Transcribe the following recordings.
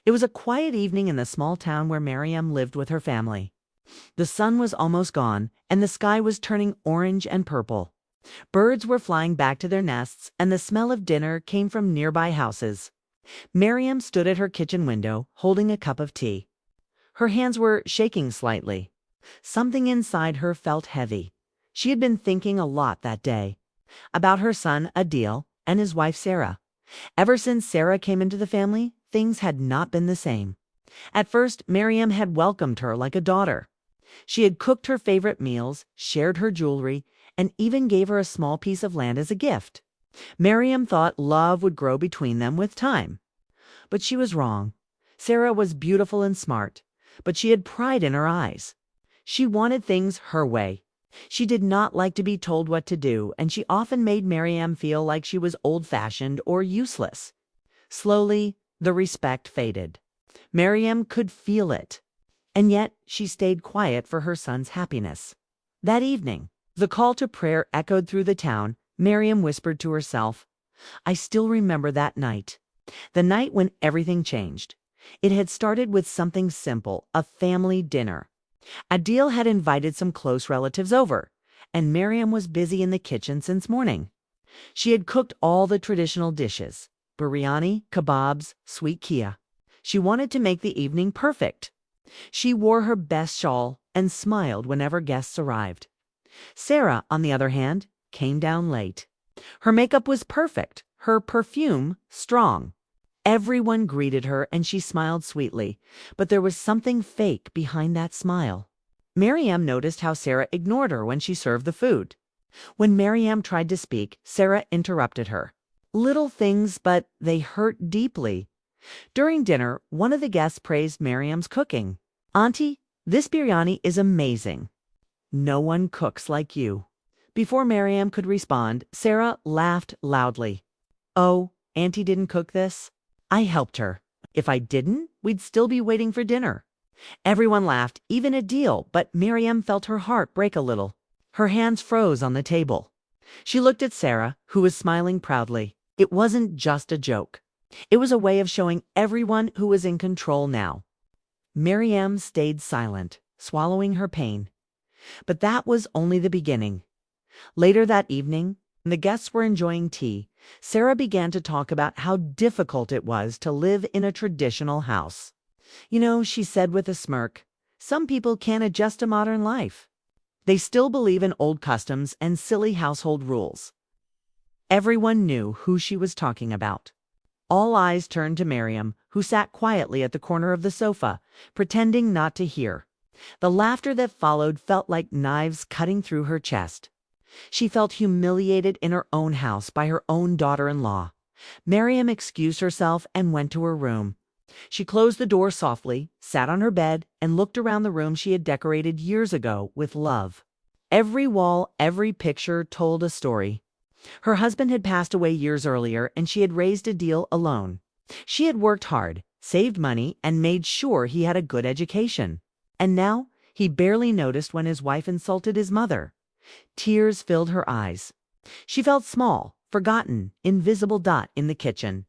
It was a quiet evening in the small town where Miriam lived with her family. The sun was almost gone, and the sky was turning orange and purple. Birds were flying back to their nests, and the smell of dinner came from nearby houses. Miriam stood at her kitchen window, holding a cup of tea. Her hands were shaking slightly. Something inside her felt heavy. She had been thinking a lot that day. About her son, Adil, and his wife, Sarah. Ever since Sarah came into the family, things had not been the same. At first, Miriam had welcomed her like a daughter. She had cooked her favorite meals, shared her jewelry, and even gave her a small piece of land as a gift. Miriam thought love would grow between them with time. But she was wrong. Sarah was beautiful and smart, but she had pride in her eyes. She wanted things her way. She did not like to be told what to do, and she often made Miriam feel like she was old-fashioned or useless. Slowly, the respect faded. Miriam could feel it. And yet, she stayed quiet for her son's happiness. That evening, the call to prayer echoed through the town. Miriam whispered to herself, "I still remember that night. The night when everything changed. It had started with something simple, a family dinner. Adil had invited some close relatives over, and Miriam was busy in the kitchen since morning. She had cooked all the traditional dishes, biryani, kebabs, sweet kheer. She wanted to make the evening perfect. She wore her best shawl and smiled whenever guests arrived. Sarah, on the other hand, came down late. Her makeup was perfect, her perfume strong. Everyone greeted her and she smiled sweetly, but there was something fake behind that smile. Miriam noticed how Sarah ignored her when she served the food. When Miriam tried to speak, Sarah interrupted her. Little things, but they hurt deeply. During dinner, one of the guests praised Miriam's cooking. "Auntie, this biryani is amazing. No one cooks like you." Before Miriam could respond, Sarah laughed loudly. "Oh, Auntie didn't cook this? I helped her. If I didn't, we'd still be waiting for dinner." Everyone laughed, even Adil, but Miriam felt her heart break a little. Her hands froze on the table. She looked at Sarah, who was smiling proudly. It wasn't just a joke. It was a way of showing everyone who was in control now. Miriam stayed silent, swallowing her pain. But that was only the beginning. Later that evening, when the guests were enjoying tea, Sarah began to talk about how difficult it was to live in a traditional house. "You know," she said with a smirk, "some people can't adjust to modern life. They still believe in old customs and silly household rules." Everyone knew who she was talking about. All eyes turned to Miriam, who sat quietly at the corner of the sofa, pretending not to hear. The laughter that followed felt like knives cutting through her chest. She felt humiliated in her own house by her own daughter-in-law. Miriam excused herself and went to her room. She closed the door softly, sat on her bed, and looked around the room she had decorated years ago with love. Every wall, every picture told a story. Her husband had passed away years earlier, and she had raised Adil alone. She had worked hard, saved money, and made sure he had a good education. And now he barely noticed when his wife insulted his mother. Tears filled her eyes. She felt small, forgotten, invisible dot in the kitchen.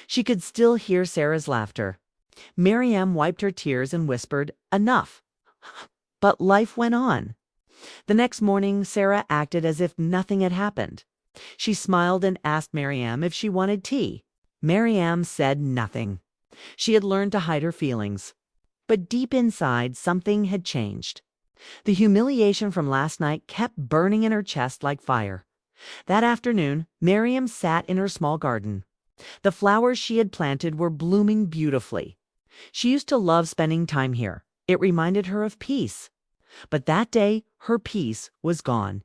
She could still hear Sarah's laughter. Miriam wiped her tears and whispered, "Enough." But life went on. The next morning, Sarah acted as if nothing had happened. She smiled and asked Miriam if she wanted tea. Miriam said nothing. She had learned to hide her feelings. But deep inside, something had changed. The humiliation from last night kept burning in her chest like fire. That afternoon, Miriam sat in her small garden. The flowers she had planted were blooming beautifully. She used to love spending time here. It reminded her of peace. But that day, her peace was gone.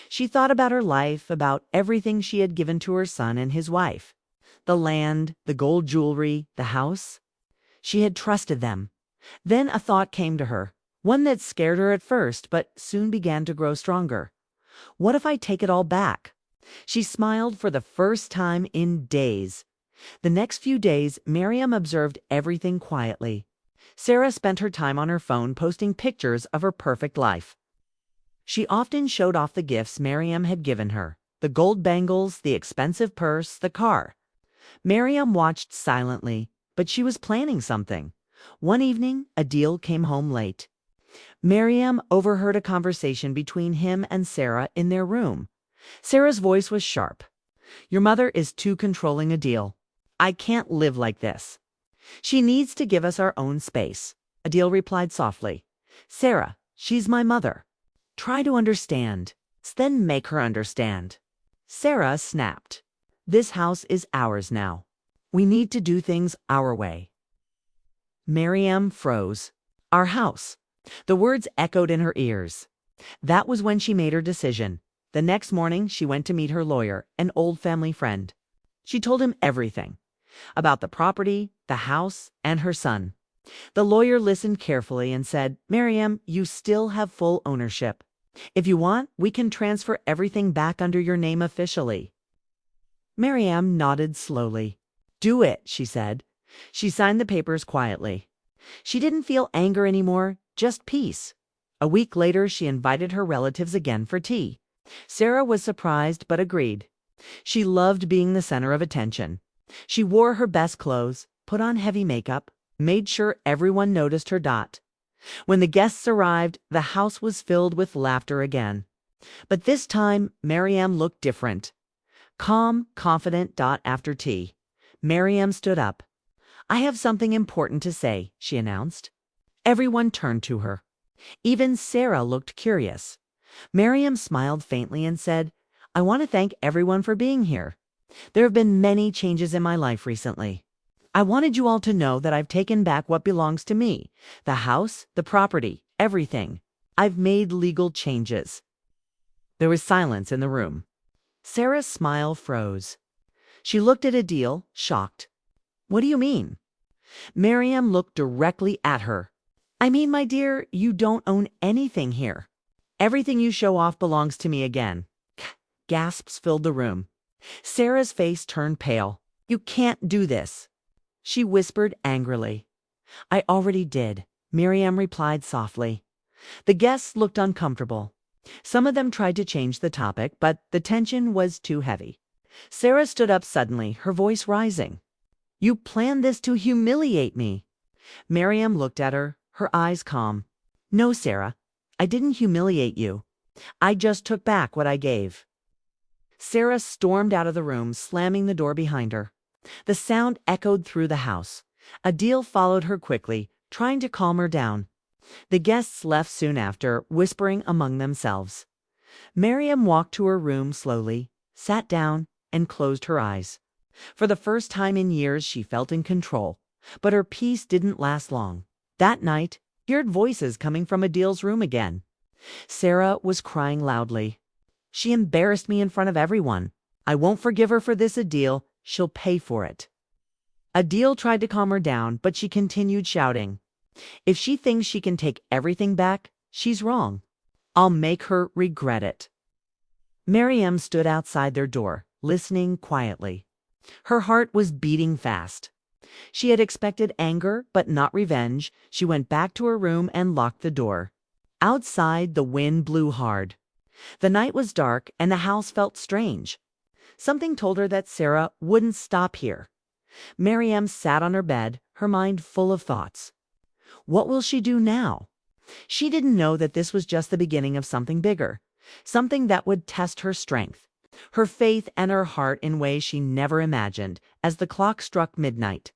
She thought about her life, about everything she had given to her son and his wife. The land, the gold jewelry, the house. She had trusted them. Then a thought came to her, one that scared her at first, but soon began to grow stronger. What if I take it all back? She smiled for the first time in days. The next few days, Miriam observed everything quietly. Sarah spent her time on her phone posting pictures of her perfect life. She often showed off the gifts Miriam had given her, the gold bangles, the expensive purse, the car. Miriam watched silently, but she was planning something. One evening, Adil came home late. Miriam overheard a conversation between him and Sarah in their room. Sarah's voice was sharp. "Your mother is too controlling, Adil. I can't live like this. She needs to give us our own space." Adil replied softly. "Sarah, she's my mother. Try to understand, then make her understand." Sarah snapped. "This house is ours now. We need to do things our way." Miriam froze. "Our house." The words echoed in her ears. That was when she made her decision. The next morning, she went to meet her lawyer, an old family friend. She told him everything about the property, the house, and her son. The lawyer listened carefully and said, "Miriam, you still have full ownership. If you want, we can transfer everything back under your name officially." Miriam nodded slowly. "Do it," she said. She signed the papers quietly. She didn't feel anger anymore, just peace. A week later, she invited her relatives again for tea. Sarah was surprised but agreed. She loved being the center of attention. She wore her best clothes, put on heavy makeup, made sure everyone noticed her dot. When the guests arrived, the house was filled with laughter again. But this time, Miriam looked different. Calm, confident. After tea, Miriam stood up. "I have something important to say," she announced. Everyone turned to her. Even Sarah looked curious. Miriam smiled faintly and said, "I want to thank everyone for being here. There have been many changes in my life recently. I wanted you all to know that I've taken back what belongs to me, the house, the property, everything. I've made legal changes." There was silence in the room. Sarah's smile froze. She looked at Adil, shocked. "What do you mean?" Miriam looked directly at her. "I mean, my dear, you don't own anything here. Everything you show off belongs to me again." Gasps filled the room. Sarah's face turned pale. "You can't do this," she whispered angrily. "I already did," Miriam replied softly. The guests looked uncomfortable. Some of them tried to change the topic, but the tension was too heavy. Sarah stood up suddenly, her voice rising. "You planned this to humiliate me." Miriam looked at her, her eyes calm. "No, Sarah, I didn't humiliate you. I just took back what I gave." Sarah stormed out of the room, slamming the door behind her. The sound echoed through the house. Adil followed her quickly, trying to calm her down. The guests left soon after, whispering among themselves. Miriam walked to her room slowly, sat down, and closed her eyes. For the first time in years, she felt in control. But her peace didn't last long. That night, she heard voices coming from Adil's room again. Sarah was crying loudly. "She embarrassed me in front of everyone. I won't forgive her for this, Adil. She'll pay for it." Adil tried to calm her down, but she continued shouting. "If she thinks she can take everything back, she's wrong. I'll make her regret it." Miriam stood outside their door, listening quietly. Her heart was beating fast. She had expected anger, but not revenge. She went back to her room and locked the door. Outside, the wind blew hard. The night was dark, and the house felt strange. Something told her that Sarah wouldn't stop here. Miriam sat on her bed, her mind full of thoughts. What will she do now? She didn't know that this was just the beginning of something bigger, something that would test her strength, her faith, and her heart in ways she never imagined. As the clock struck midnight,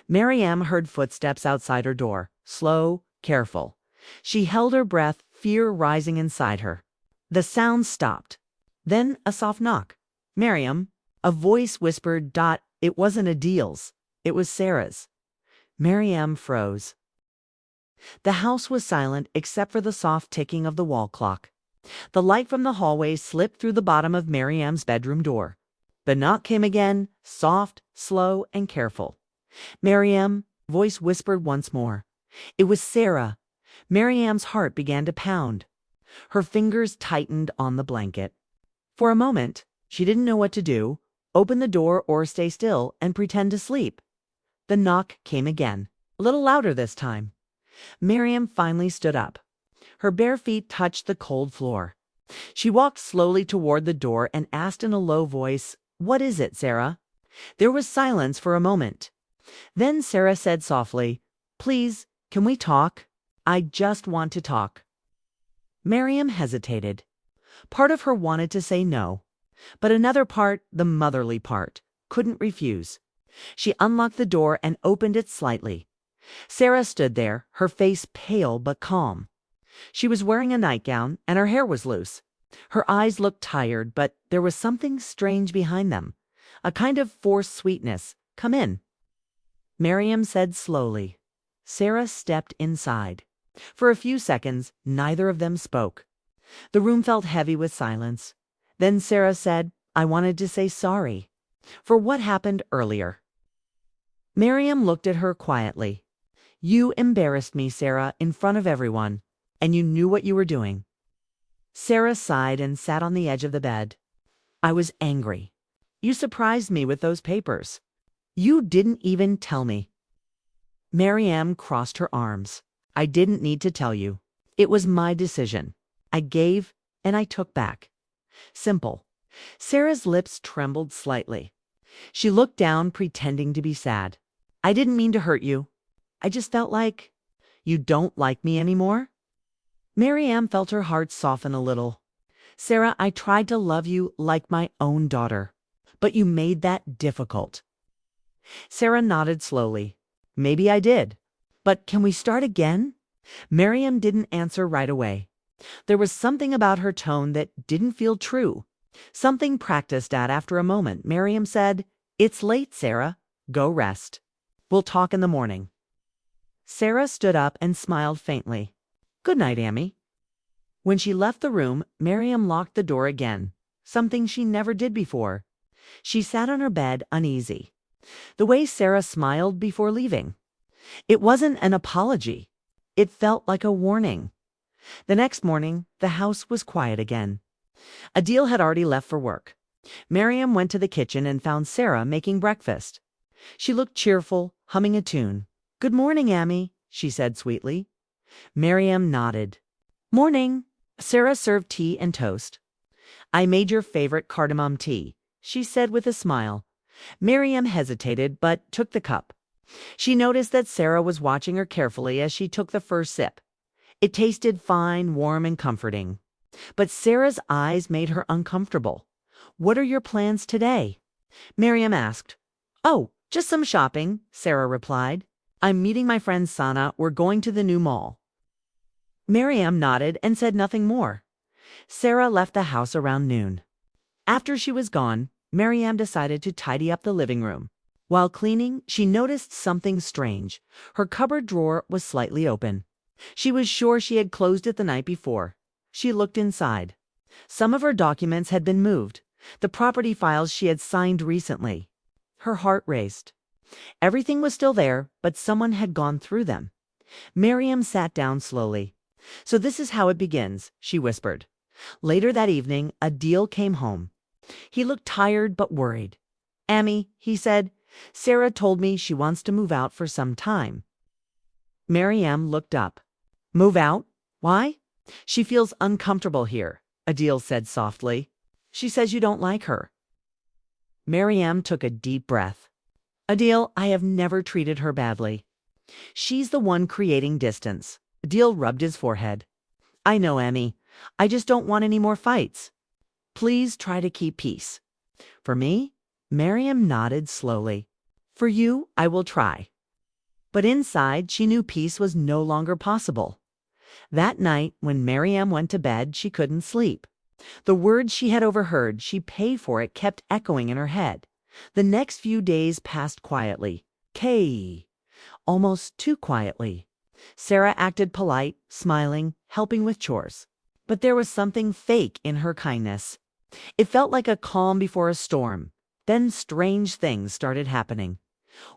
Miriam heard footsteps outside her door, slow, careful. She held her breath, fear rising inside her. The sound stopped. Then a soft knock. "Miriam," a voice whispered. It wasn't Adil's. It was Sarah's. Miriam froze. The house was silent except for the soft ticking of the wall clock. The light from the hallway slipped through the bottom of Miriam's bedroom door. The knock came again, soft, slow, and careful. "Miriam," voice whispered once more. It was Sarah. Miriam's heart began to pound. Her fingers tightened on the blanket. For a moment, she didn't know what to do, open the door or stay still and pretend to sleep. The knock came again, a little louder this time. Miriam finally stood up. Her bare feet touched the cold floor. She walked slowly toward the door and asked in a low voice, "What is it, Sarah?" There was silence for a moment. Then Sarah said softly, "Please, can we talk? I just want to talk." Miriam hesitated. Part of her wanted to say no, but another part, the motherly part, couldn't refuse. She unlocked the door and opened it slightly. Sarah stood there, her face pale but calm. She was wearing a nightgown, and her hair was loose. Her eyes looked tired, but there was something strange behind them, a kind of forced sweetness. "Come in," Miriam said slowly. Sarah stepped inside. For a few seconds, neither of them spoke. The room felt heavy with silence. Then Sarah said, "I wanted to say sorry for what happened earlier." Miriam looked at her quietly. "You embarrassed me, Sarah, in front of everyone, and you knew what you were doing." Sarah sighed and sat on the edge of the bed. "I was angry. You surprised me with those papers. You didn't even tell me." Miriam crossed her arms. "I didn't need to tell you. It was my decision. I gave and I took back. Simple." Sarah's lips trembled slightly. She looked down, pretending to be sad. "I didn't mean to hurt you. I just felt like—" "You don't like me anymore?" Miriam felt her heart soften a little. "Sarah, I tried to love you like my own daughter, but you made that difficult." Sarah nodded slowly. "Maybe I did. But can we start again?" Miriam didn't answer right away. There was something about her tone that didn't feel true. Something practiced at after a moment. Miriam said, "It's late, Sarah. Go rest. We'll talk in the morning." Sarah stood up and smiled faintly. "Good night, Amy." When she left the room, Miriam locked the door again, something she never did before. She sat on her bed, uneasy. The way Sarah smiled before leaving. It wasn't an apology. It felt like a warning. The next morning, the house was quiet again. Adil had already left for work. Miriam went to the kitchen and found Sarah making breakfast. She looked cheerful, humming a tune. "Good morning, Amy," she said sweetly. Miriam nodded. "Morning." Sarah served tea and toast. "I made your favorite cardamom tea," she said with a smile. Miriam hesitated, but took the cup. She noticed that Sarah was watching her carefully as she took the first sip. It tasted fine, warm, and comforting. But Sarah's eyes made her uncomfortable. "What are your plans today?" Miriam asked. "Oh, just some shopping," Sarah replied. "I'm meeting my friend Sana. We're going to the new mall." Miriam nodded and said nothing more. Sarah left the house around noon. After she was gone, Miriam decided to tidy up the living room. While cleaning, she noticed something strange. Her cupboard drawer was slightly open. She was sure she had closed it the night before. She looked inside. Some of her documents had been moved, the property files she had signed recently. Her heart raced. Everything was still there, but someone had gone through them. Miriam sat down slowly. "So this is how it begins," she whispered. Later that evening, Adil came home. He looked tired but worried. "Amy," he said, "Sarah told me she wants to move out for some time." Miriam looked up. "Move out? Why?" "She feels uncomfortable here," Adil said softly. "She says you don't like her." Miriam took a deep breath. "Adil, I have never treated her badly. She's the one creating distance." Adil rubbed his forehead. "I know, Amy. I just don't want any more fights. Please try to keep peace." "For me?" Miriam nodded slowly. "For you, I will try." But inside, she knew peace was no longer possible. That night, when Miriam went to bed, she couldn't sleep. The words she had overheard, "she paid for it," kept echoing in her head. The next few days passed quietly. Almost too quietly. Sarah acted polite, smiling, helping with chores. But there was something fake in her kindness. It felt like a calm before a storm. Then strange things started happening.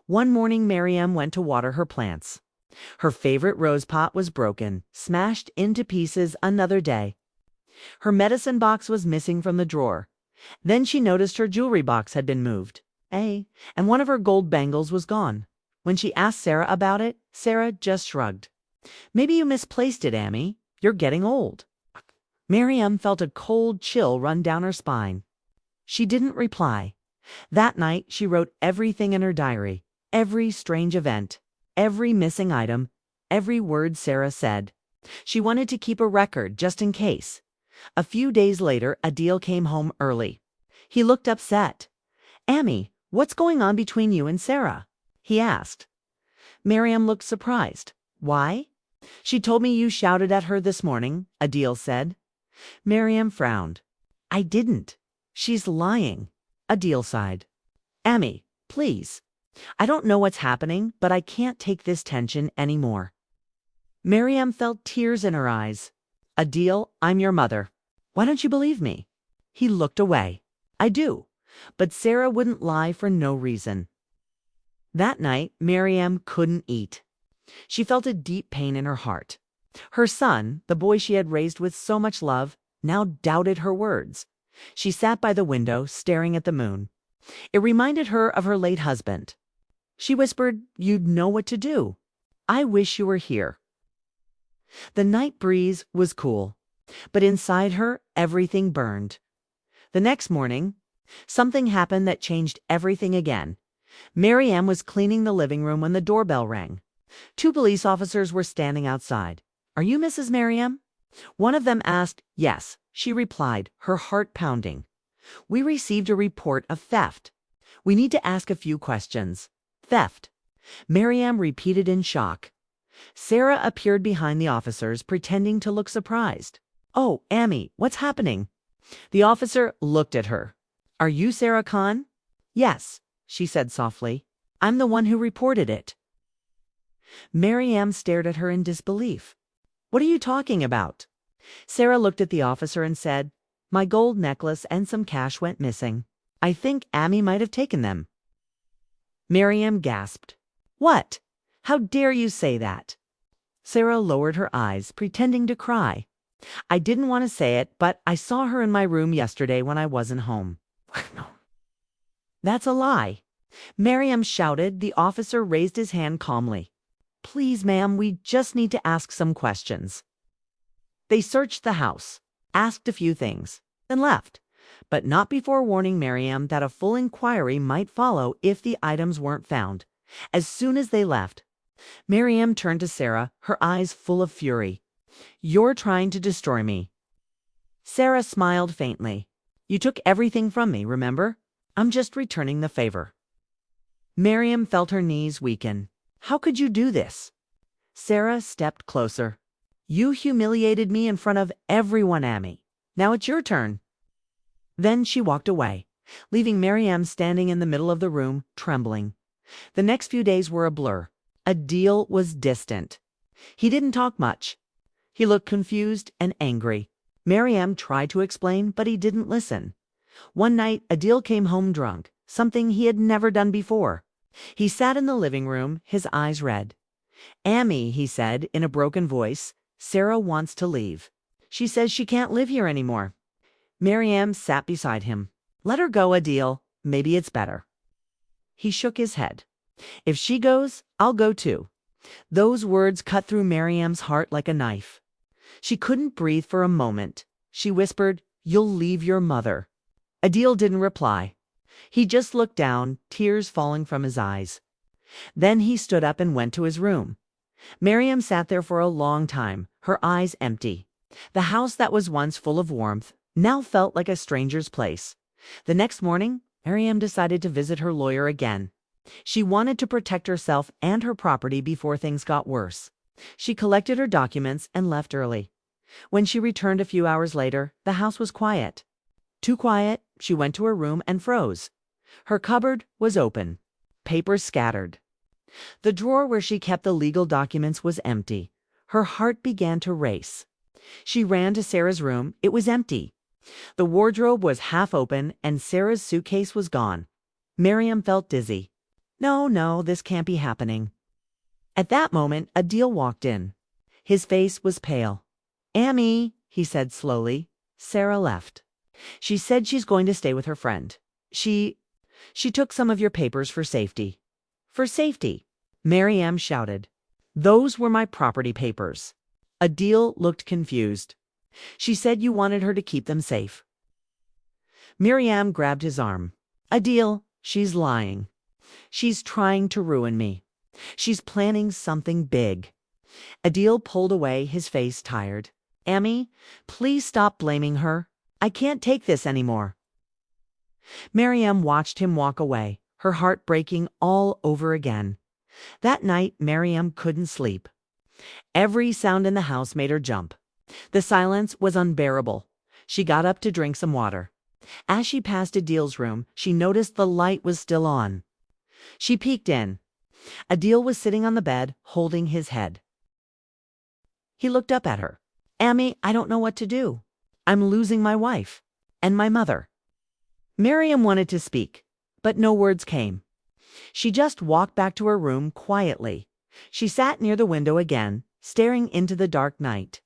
One morning, Miriam went to water her plants. Her favorite rose pot was broken, smashed into pieces another day. Her medicine box was missing from the drawer. Then she noticed her jewelry box had been moved. And one of her gold bangles was gone. When she asked Sarah about it, Sarah just shrugged. "Maybe you misplaced it, Amy. You're getting old." Miriam felt a cold chill run down her spine. She didn't reply. That night, she wrote everything in her diary. every strange event, every missing item, every word Sarah said. She wanted to keep a record just in case. A few days later, Adil came home early. He looked upset. "Amy, what's going on between you and Sarah?" he asked. Miriam looked surprised. "Why?" "She told me you shouted at her this morning," Adil said. Miriam frowned. "I didn't. She's lying." Adil sighed. "Amy, please. I don't know what's happening, but I can't take this tension anymore." Miriam felt tears in her eyes. "Adil, I'm your mother. Why don't you believe me?" He looked away. "I do. But Sarah wouldn't lie for no reason." That night, Miriam couldn't eat. She felt a deep pain in her heart. Her son, the boy she had raised with so much love, now doubted her words. She sat by the window, staring at the moon. It reminded her of her late husband. She whispered, "You'd know what to do. I wish you were here." The night breeze was cool, but inside her, everything burned. The next morning, something happened that changed everything again. Miriam was cleaning the living room when the doorbell rang. 2 police officers were standing outside. "Are you Mrs. Miriam?" One of them asked. "Yes," she replied, her heart pounding. "We received a report of theft. We need to ask a few questions." "Theft?" Miriam repeated in shock. Sarah appeared behind the officers, pretending to look surprised. "Oh, Amy, what's happening?" The officer looked at her. "Are you Sarah Khan?" "Yes," she said softly. "I'm the one who reported it." Miriam stared at her in disbelief. "What are you talking about?" Sarah looked at the officer and said, "My gold necklace and some cash went missing. I think Amy might have taken them." Miriam gasped. "What? How dare you say that?" Sarah lowered her eyes, pretending to cry. "I didn't want to say it, but I saw her in my room yesterday when I wasn't home." "That's a lie." Miriam shouted. The officer raised his hand calmly. "Please, ma'am, we just need to ask some questions." They searched the house, asked a few things, then left, but not before warning Miriam that a full inquiry might follow if the items weren't found. As soon as they left, Miriam turned to Sarah, her eyes full of fury. "You're trying to destroy me." Sarah smiled faintly. "You took everything from me, remember? I'm just returning the favor." Miriam felt her knees weaken. "How could you do this?" Sarah stepped closer. "You humiliated me in front of everyone, Amy. Now it's your turn." Then she walked away, leaving Miriam standing in the middle of the room, trembling. The next few days were a blur. Adil was distant. He didn't talk much. He looked confused and angry. Miriam tried to explain, but he didn't listen. One night, Adil came home drunk, something he had never done before. He sat in the living room, his eyes red. "Amy," he said in a broken voice, "Sarah wants to leave. She says she can't live here anymore." Miriam sat beside him. "Let her go, Adil. Maybe it's better." He shook his head. "If she goes, I'll go too." Those words cut through Miriam's heart like a knife. She couldn't breathe for a moment. She whispered, "You'll leave your mother." Adil didn't reply. He just looked down, tears falling from his eyes. Then he stood up and went to his room. Miriam sat there for a long time, her eyes empty. The house that was once full of warmth now felt like a stranger's place. The next morning, Miriam decided to visit her lawyer again. She wanted to protect herself and her property before things got worse. She collected her documents and left early. When she returned a few hours later, the house was quiet. Too quiet, she went to her room and froze. Her cupboard was open, papers scattered. The drawer where she kept the legal documents was empty. Her heart began to race. She ran to Sarah's room. It was empty. The wardrobe was half open and Sarah's suitcase was gone. Miriam felt dizzy. No, this can't be happening. At that moment, Adil walked in. His face was pale. "Amy," he said slowly. Sarah left. "She said she's going to stay with her friend. She took some of your papers for safety." "For safety?" Miriam shouted. "Those were my property papers." Adil looked confused. "She said you wanted her to keep them safe." Miriam grabbed his arm. "Adil, she's lying. She's trying to ruin me. She's planning something big." Adil pulled away, his face tired. "Amy, please stop blaming her. I can't take this anymore." Mariam watched him walk away, her heart breaking all over again. That night, Mariam couldn't sleep. Every sound in the house made her jump. The silence was unbearable. She got up to drink some water. As she passed Adil's room, she noticed the light was still on. She peeked in. Adil was sitting on the bed, holding his head. He looked up at her. "Amy, I don't know what to do. I'm losing my wife and my mother." Miriam wanted to speak, but no words came. She just walked back to her room quietly. She sat near the window again, staring into the dark night.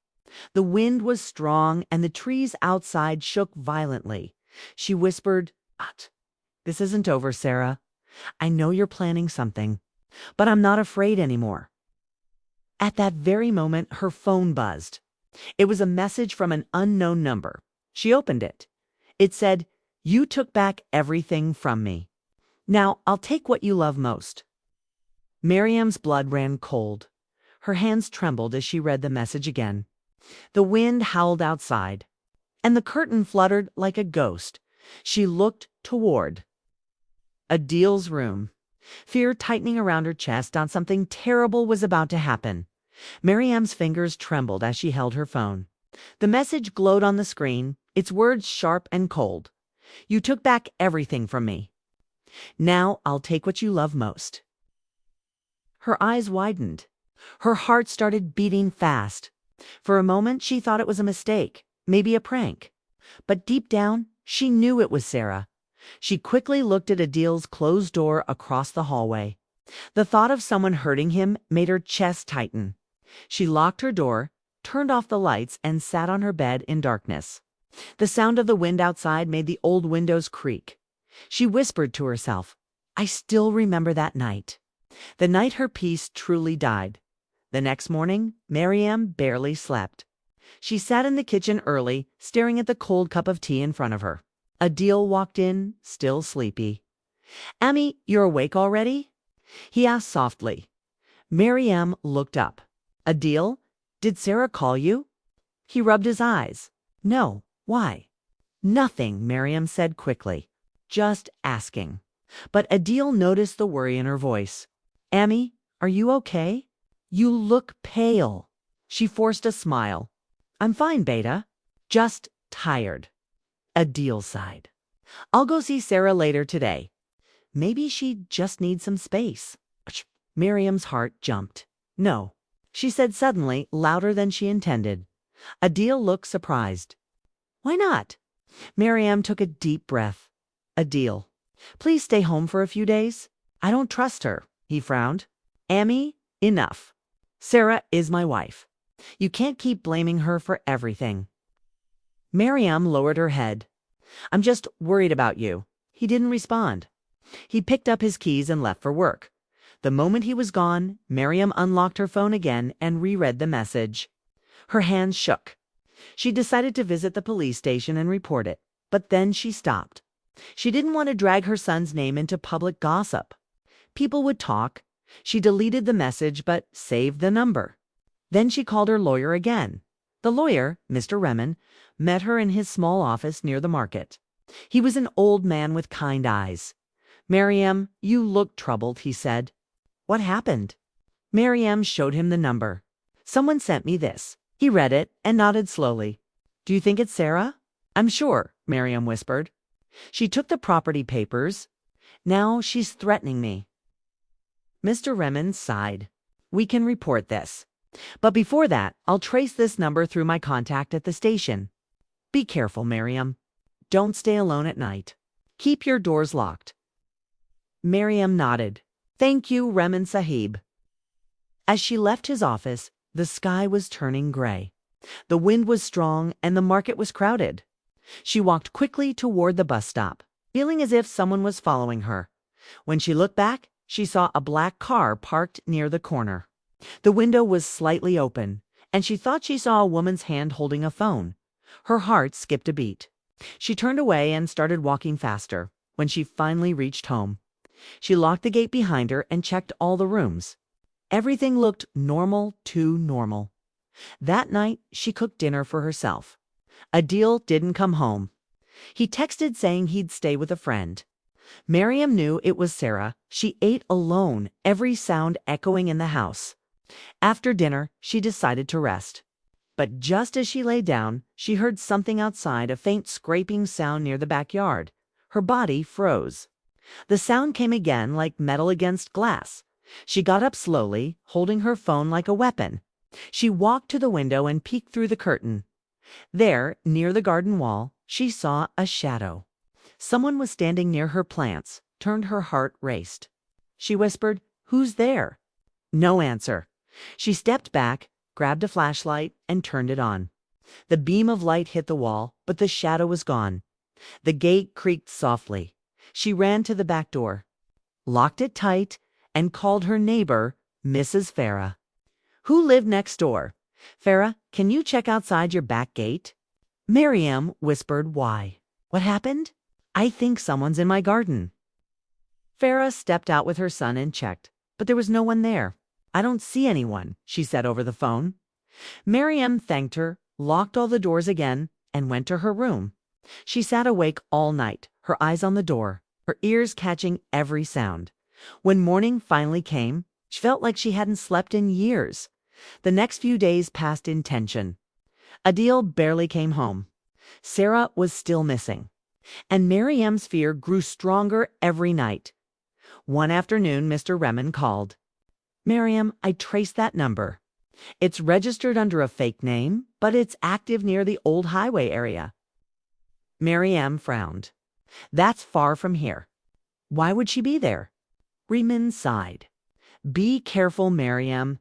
The wind was strong and the trees outside shook violently. She whispered, "This isn't over, Sarah. I know you're planning something, but I'm not afraid anymore." At that very moment, her phone buzzed. It was a message from an unknown number. She opened it. It said, "You took back everything from me. Now I'll take what you love most." Miriam's blood ran cold. Her hands trembled as she read the message again. The wind howled outside, and the curtain fluttered like a ghost. She looked toward Adil's room, fear tightening around her chest on something terrible was about to happen. Miriam's fingers trembled as she held her phone. The message glowed on the screen, its words sharp and cold. "You took back everything from me. Now I'll take what you love most." Her eyes widened. Her heart started beating fast. For a moment, she thought it was a mistake, maybe a prank. But deep down, she knew it was Sarah. She quickly looked at Adil's closed door across the hallway. The thought of someone hurting him made her chest tighten. She locked her door, turned off the lights, and sat on her bed in darkness. The sound of the wind outside made the old windows creak. She whispered to herself, "I still remember that night." The night her peace truly died. The next morning, Mariam barely slept. She sat in the kitchen early, staring at the cold cup of tea in front of her. Adil walked in, still sleepy. "Amy, you're awake already?" he asked softly. Mariam looked up. "Adil, did Sarah call you?" He rubbed his eyes. "No, why?" "Nothing," Mariam said quickly. "Just asking." But Adil noticed the worry in her voice. "Amy, are you okay? You look pale." She forced a smile. "I'm fine, Beta. Just tired." Adil sighed. "I'll go see Sarah later today. Maybe she just needs some space." Miriam's heart jumped. "No," she said suddenly, louder than she intended. Adil looked surprised. "Why not?" Miriam took a deep breath. "Adil, please stay home for a few days. I don't trust her." He frowned. "Amy, enough. Sarah is my wife. You can't keep blaming her for everything." Miriam lowered her head. "I'm just worried about you." He didn't respond. He picked up his keys and left for work. The moment he was gone, Miriam unlocked her phone again and reread the message. Her hands shook. She decided to visit the police station and report it, but then she stopped. She didn't want to drag her son's name into public gossip. People would talk. She deleted the message but saved the number. Then she called her lawyer again. The lawyer, Mr. Remen, met her in his small office near the market. He was an old man with kind eyes. "Miriam, you look troubled," he said. "What happened?" Miriam showed him the number. "Someone sent me this." He read it and nodded slowly. "Do you think it's Sarah?" "I'm sure," Miriam whispered. "She took the property papers. Now she's threatening me." Mr. Remen sighed. "We can report this. But before that, I'll trace this number through my contact at the station. Be careful, Miriam. Don't stay alone at night. Keep your doors locked." Miriam nodded. "Thank you, Remen Sahib." As she left his office, the sky was turning gray. The wind was strong and the market was crowded. She walked quickly toward the bus stop, feeling as if someone was following her. When she looked back, she saw a black car parked near the corner. The window was slightly open, and she thought she saw a woman's hand holding a phone. Her heart skipped a beat. She turned away and started walking faster. When she finally reached home, She locked the gate behind her and checked all the rooms. Everything looked normal to normal. That night, she cooked dinner for herself. Adil didn't come home. He texted saying he'd stay with a friend. Miriam knew it was Sarah. She ate alone, every sound echoing in the house. After dinner, she decided to rest. But just as she lay down, she heard something outside, a faint scraping sound near the backyard. Her body froze. The sound came again, like metal against glass. She got up slowly, holding her phone like a weapon. She walked to the window and peeked through the curtain. There, near the garden wall, she saw a shadow. Someone was standing near her plants. Turned her heart raced. She whispered, "Who's there?" No answer. She stepped back, grabbed a flashlight, and turned it on. The beam of light hit the wall, but the shadow was gone. The gate creaked softly. She ran to the back door, locked it tight, and called her neighbor, Mrs. Farah, who lived next door. "Farah, can you check outside your back gate?" Miriam whispered, "Why? What happened?" "I think someone's in my garden." Farah stepped out with her son and checked, but there was no one there. "I don't see anyone," she said over the phone. Miriam thanked her, locked all the doors again, and went to her room. She sat awake all night, her eyes on the door, her ears catching every sound. When morning finally came, she felt like she hadn't slept in years. The next few days passed in tension. Adil barely came home. Sarah was still missing. And Miriam's fear grew stronger every night. One afternoon, Mr. Remen called. "Miriam, I traced that number. It's registered under a fake name, but it's active near the old highway area." Miriam frowned. "That's far from here. Why would she be there?" Remen sighed. "Be careful, Miriam.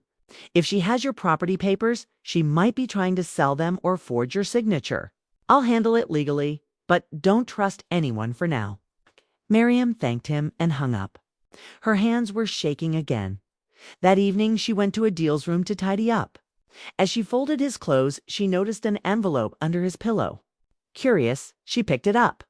If she has your property papers, she might be trying to sell them or forge your signature. I'll handle it legally, but don't trust anyone for now." Miriam thanked him and hung up. Her hands were shaking again. That evening, she went to Adil's room to tidy up. As she folded his clothes, she noticed an envelope under his pillow. Curious, she picked it up.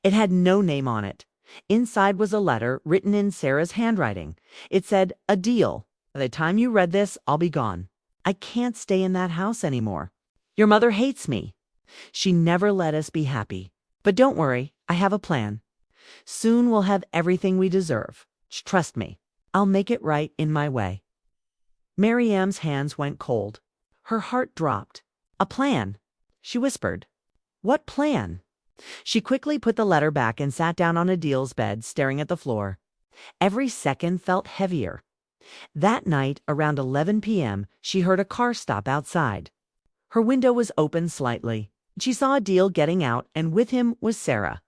It had no name on it. Inside was a letter written in Sarah's handwriting. It said, "Adil, by the time you read this, I'll be gone. I can't stay in that house anymore. Your mother hates me. She never let us be happy. But don't worry, I have a plan. Soon we'll have everything we deserve. Trust me, I'll make it right in my way." Miriam's hands went cold. Her heart dropped. "A plan," she whispered. "What plan?" She quickly put the letter back and sat down on Adil's bed, staring at the floor. Every second felt heavier. That night, around 11 p.m., she heard a car stop outside. Her window was open slightly. She saw Adil getting out, and with him was Sarah.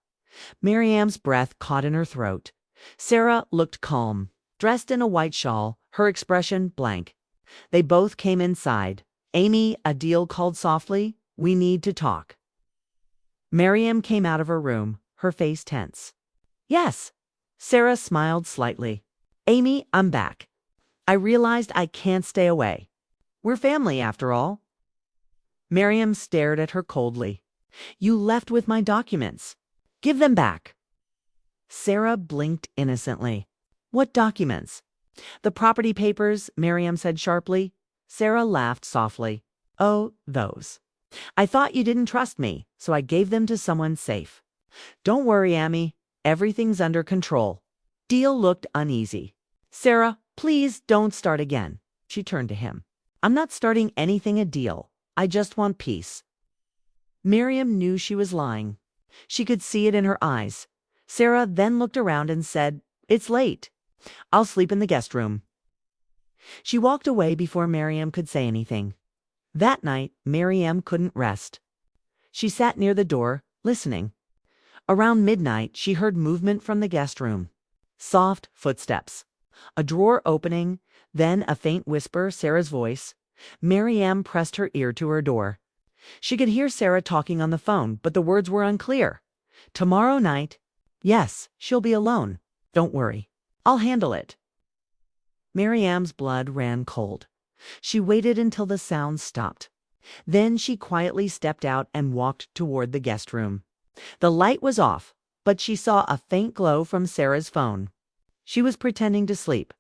Miriam's breath caught in her throat. Sarah looked calm, dressed in a white shawl, her expression blank. They both came inside. "Amy," Adil called softly, "we need to talk." Miriam came out of her room, her face tense. "Yes." Sarah smiled slightly. "Amy, I'm back. I realized I can't stay away. We're family, after all." Miriam stared at her coldly. "You left with my documents. Give them back." Sarah blinked innocently. "What documents?" "The property papers," Miriam said sharply. Sarah laughed softly. "Oh, those. I thought you didn't trust me, so I gave them to someone safe. Don't worry, Amy. Everything's under control." Adil looked uneasy. "Sarah, please don't start again." She turned to him. "I'm not starting anything, Adil. I just want peace." Miriam knew she was lying. She could see it in her eyes. Sarah then looked around and said, "It's late. I'll sleep in the guest room." She walked away before Miriam could say anything. That night, Miriam couldn't rest. She sat near the door, listening. Around midnight, she heard movement from the guest room. Soft footsteps. A drawer opening, then a faint whisper, Sarah's voice. Miriam pressed her ear to her door. She could hear Sarah talking on the phone, but the words were unclear. "Tomorrow night." "Yes, she'll be alone. Don't worry. I'll handle it." Miriam's blood ran cold. She waited until the sound stopped. Then she quietly stepped out and walked toward the guest room. The light was off, but she saw a faint glow from Sarah's phone. She was pretending to sleep.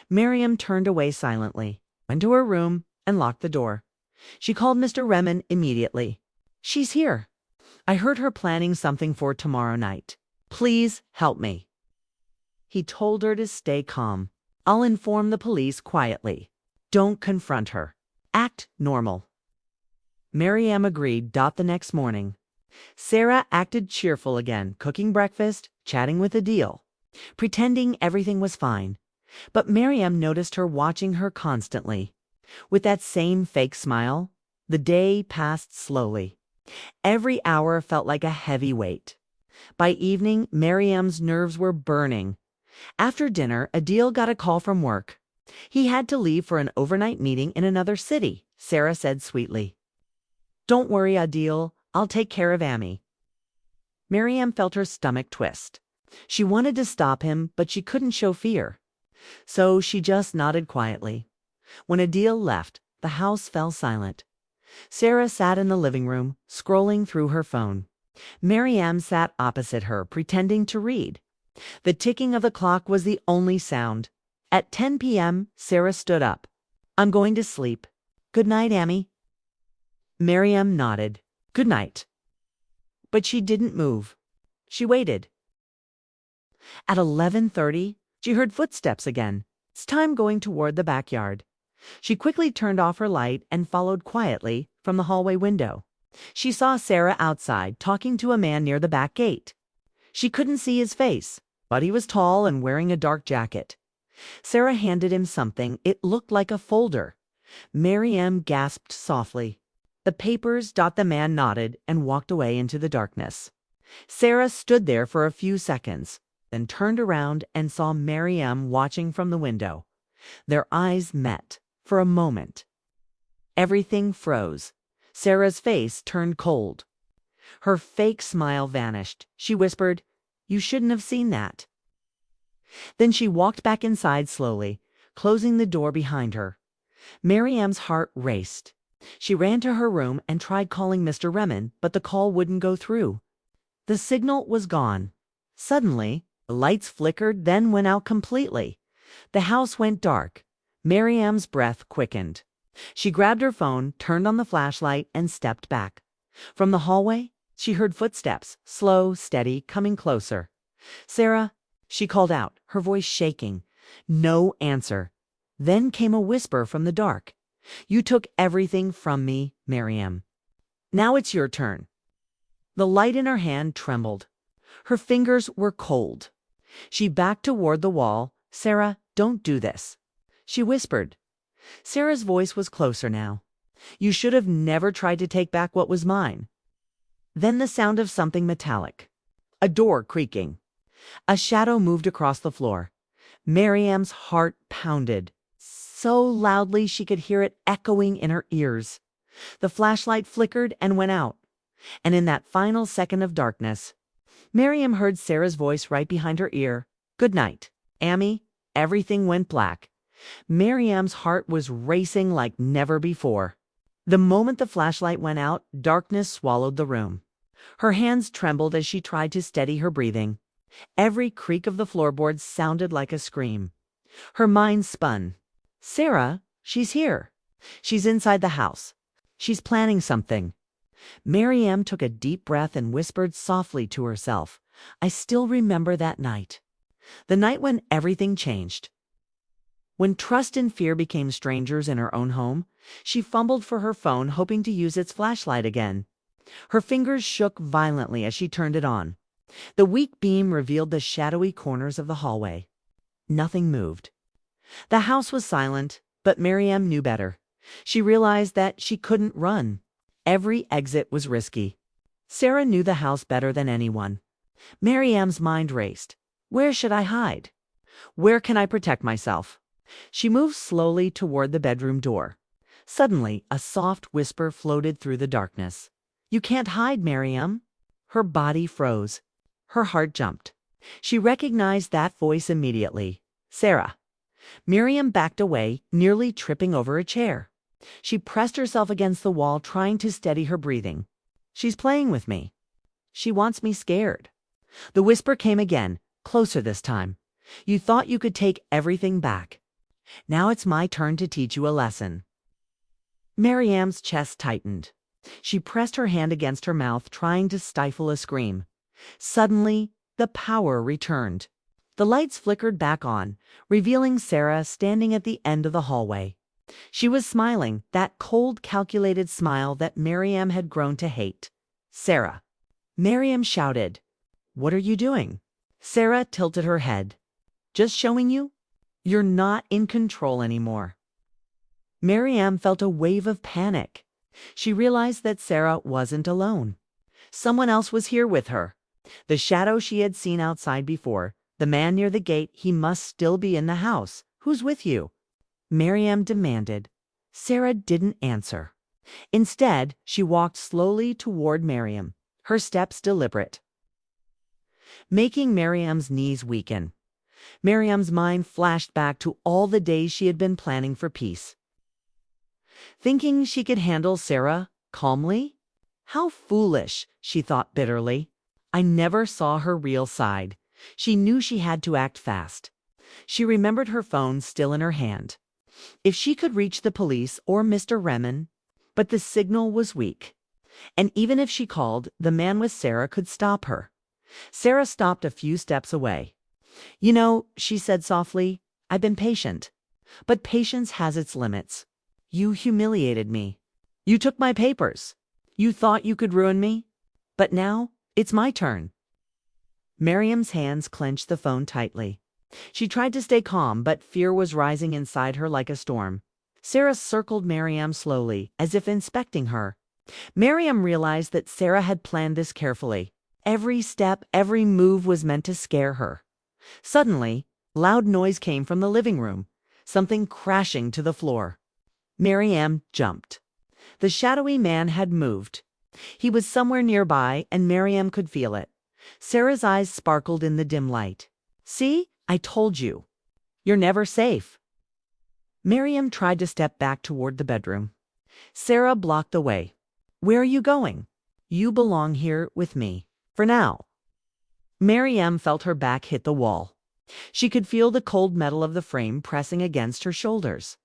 Miriam turned away silently, went to her room, and locked the door. She called Mr. Remen immediately. "She's here. I heard her planning something for tomorrow night. Please help me." He told her to stay calm. "I'll inform the police quietly. Don't confront her. Act normal." Miriam agreed. The next morning, Sarah acted cheerful again, cooking breakfast, chatting with Adil, pretending everything was fine. But Miriam noticed her watching her constantly. With that same fake smile, the day passed slowly. Every hour felt like a heavy weight. By evening, Miriam's nerves were burning. After dinner, Adil got a call from work. He had to leave for an overnight meeting in another city, Sarah said sweetly. "Don't worry, Adil. I'll take care of Amy." Miriam felt her stomach twist. She wanted to stop him, but she couldn't show fear. So she just nodded quietly. When Adil left, the house fell silent. Sarah sat in the living room, scrolling through her phone. Miriam sat opposite her, pretending to read. The ticking of the clock was the only sound. At 10 p.m., Sarah stood up. "I'm going to sleep. Good night, Amy." Miriam nodded. "Good night." But she didn't move. She waited. At 11:30, she heard footsteps again, this time going toward the backyard. She quickly turned off her light and followed quietly from the hallway window. She saw Sarah outside, talking to a man near the back gate. She couldn't see his face, but he was tall and wearing a dark jacket. Sarah handed him something. It looked like a folder. Miriam gasped softly. "The papers." The man nodded and walked away into the darkness. Sarah stood there for a few seconds, then turned around and saw Miriam watching from the window. Their eyes met for a moment. Everything froze. Sarah's face turned cold. Her fake smile vanished. She whispered, "You shouldn't have seen that." Then she walked back inside slowly, closing the door behind her. Miriam's heart raced. She ran to her room and tried calling Mr. Remen, but the call wouldn't go through. The signal was gone. Suddenly, the lights flickered, then went out completely. The house went dark. Miriam's breath quickened. She grabbed her phone, turned on the flashlight, and stepped back. From the hallway, she heard footsteps, slow, steady, coming closer. "Sarah," she called out, her voice shaking. No answer. Then came a whisper from the dark. "You took everything from me, Miriam. Now it's your turn." The light in her hand trembled. Her fingers were cold. She backed toward the wall. "Sarah, don't do this," she whispered. Sarah's voice was closer now. "You should have never tried to take back what was mine." Then the sound of something metallic. A door creaking. A shadow moved across the floor. Miriam's heart pounded so loudly she could hear it echoing in her ears. The flashlight flickered and went out. And in that final second of darkness, Miriam heard Sarah's voice right behind her ear. "Good night, Amy." Everything went black. Miriam's heart was racing like never before. The moment the flashlight went out, darkness swallowed the room. Her hands trembled as she tried to steady her breathing. Every creak of the floorboards sounded like a scream. Her mind spun. "Sarah, she's here. She's inside the house. She's planning something." Miriam took a deep breath and whispered softly to herself, "I still remember that night. The night when everything changed." When trust and fear became strangers in her own home, she fumbled for her phone, hoping to use its flashlight again. Her fingers shook violently as she turned it on. The weak beam revealed the shadowy corners of the hallway. Nothing moved. The house was silent, but Miriam knew better. She realized that she couldn't run. Every exit was risky. Sarah knew the house better than anyone. Miriam's mind raced. Where should I hide? Where can I protect myself? She moved slowly toward the bedroom door. Suddenly, a soft whisper floated through the darkness. "You can't hide, Miriam." Her body froze. Her heart jumped. She recognized that voice immediately. Sarah. Miriam backed away, nearly tripping over a chair. She pressed herself against the wall, trying to steady her breathing. "She's playing with me. She wants me scared." The whisper came again, closer this time. You thought you could take everything back. Now it's my turn to teach you a lesson." Mariam's chest tightened. She pressed her hand against her mouth, trying to stifle a scream. Suddenly, the power returned. The lights flickered back on, revealing Sarah standing at the end of the hallway. She was smiling, that cold, calculated smile that Mariam had grown to hate. "Sarah!" Mariam shouted. "What are you doing?" Sarah tilted her head. "Just showing you. You're not in control anymore." Mariam felt a wave of panic. She realized that Sarah wasn't alone. Someone else was here with her. The shadow she had seen outside before, the man near the gate, he must still be in the house. "Who's with you?" Mariam demanded. Sarah didn't answer. Instead, she walked slowly toward Mariam, her steps deliberate, making Mariam's knees weaken. Mariam's mind flashed back to all the days she had been planning for peace, thinking she could handle Sarah calmly. How foolish, she thought bitterly. I never saw her real side. She knew she had to act fast. She remembered her phone still in her hand. If she could reach the police or Mr. Remen, but the signal was weak. And even if she called, the man with Sarah could stop her. Sarah stopped a few steps away. "You know," she said softly, "I've been patient. But patience has its limits. You humiliated me. You took my papers. You thought you could ruin me. But now, it's my turn." Mariam's hands clenched the phone tightly. She tried to stay calm, but fear was rising inside her like a storm. Sarah circled Mariam slowly, as if inspecting her. Mariam realized that Sarah had planned this carefully. Every step, every move was meant to scare her. Suddenly, loud noise came from the living room, something crashing to the floor. Mariam jumped. The shadowy man had moved. He was somewhere nearby, and Mariam could feel it. Sarah's eyes sparkled in the dim light. "See? I told you. You're never safe." Mariam tried to step back toward the bedroom. Sarah blocked the way. "Where are you going? You belong here with me. For now." Mariam felt her back hit the wall. She could feel the cold metal of the frame pressing against her shoulders.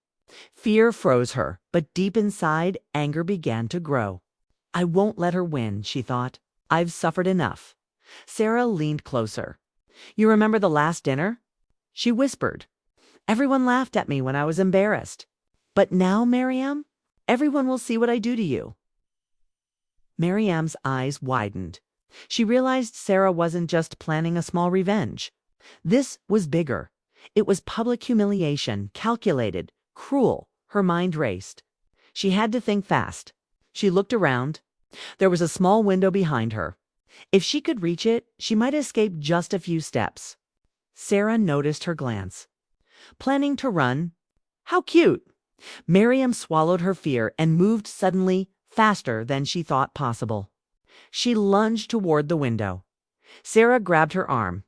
Fear froze her, but deep inside, anger began to grow. "I won't let her win," she thought. "I've suffered enough." Sarah leaned closer. "You remember the last dinner?" she whispered. "Everyone laughed at me when I was embarrassed. But now, Mariam, everyone will see what I do to you." Mariam's eyes widened. She realized Sarah wasn't just planning a small revenge. This was bigger. It was public humiliation, calculated, cruel. Her mind raced. She had to think fast. She looked around. There was a small window behind her. If she could reach it, she might escape just a few steps. Sarah noticed her glance. Planning to run? How cute! Mariam swallowed her fear and moved suddenly, faster than she thought possible. She lunged toward the window. Sarah grabbed her arm.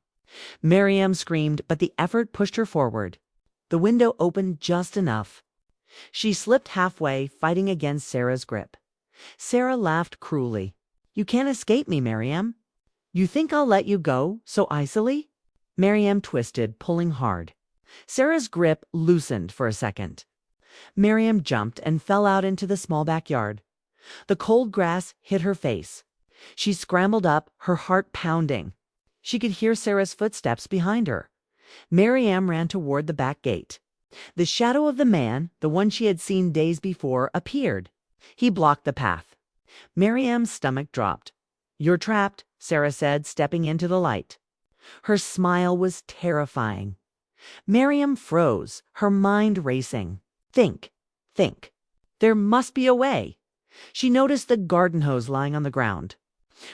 Mariam screamed, but the effort pushed her forward. The window opened just enough. She slipped halfway, fighting against Sarah's grip. Sarah laughed cruelly. "You can't escape me, Mariam. You think I'll let you go so easily?" Mariam twisted, pulling hard. Sarah's grip loosened for a second. Mariam jumped and fell out into the small backyard. The cold grass hit her face. She scrambled up, her heart pounding. She could hear Sarah's footsteps behind her. Mariam ran toward the back gate. The shadow of the man, the one she had seen days before, appeared. He blocked the path. Mariam's stomach dropped. "You're trapped," Sarah said, stepping into the light. Her smile was terrifying. Mariam froze, her mind racing. Think. There must be a way. She noticed the garden hose lying on the ground.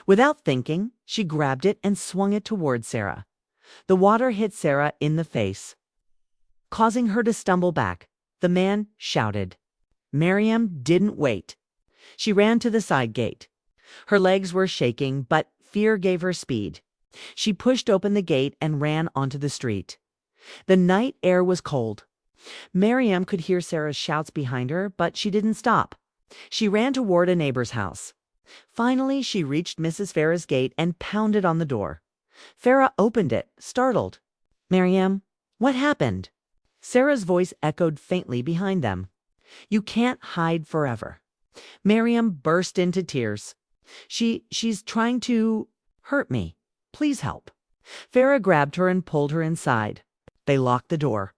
Without thinking, she grabbed it and swung it toward Sarah. The water hit Sarah in the face, causing her to stumble back. The man shouted. Mariam didn't wait. She ran to the side gate. Her legs were shaking, but fear gave her speed. She pushed open the gate and ran onto the street. The night air was cold. Mariam could hear Sarah's shouts behind her, but she didn't stop. She ran toward a neighbor's house. Finally, she reached Mrs. Farah's gate and pounded on the door. Farah opened it, startled. "Miriam, what happened?" Sarah's voice echoed faintly behind them. "You can't hide forever." Miriam burst into tears. She's trying to hurt me. Please help." Farah grabbed her and pulled her inside. They locked the door.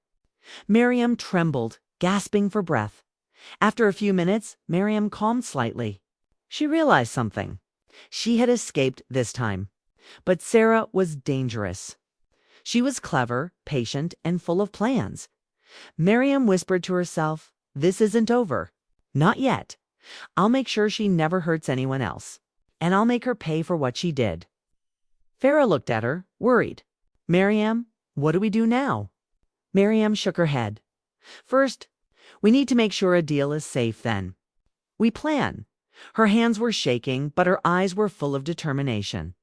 Miriam trembled, gasping for breath. After a few minutes, Miriam calmed slightly. She realized something. She had escaped this time. But Sarah was dangerous. She was clever, patient, and full of plans. Miriam whispered to herself, "This isn't over. Not yet. I'll make sure she never hurts anyone else. And I'll make her pay for what she did." Farah looked at her, worried. "Miriam, what do we do now?" Miriam shook her head. "First, we need to make sure Adil is safe then. We plan." Her hands were shaking, but her eyes were full of determination.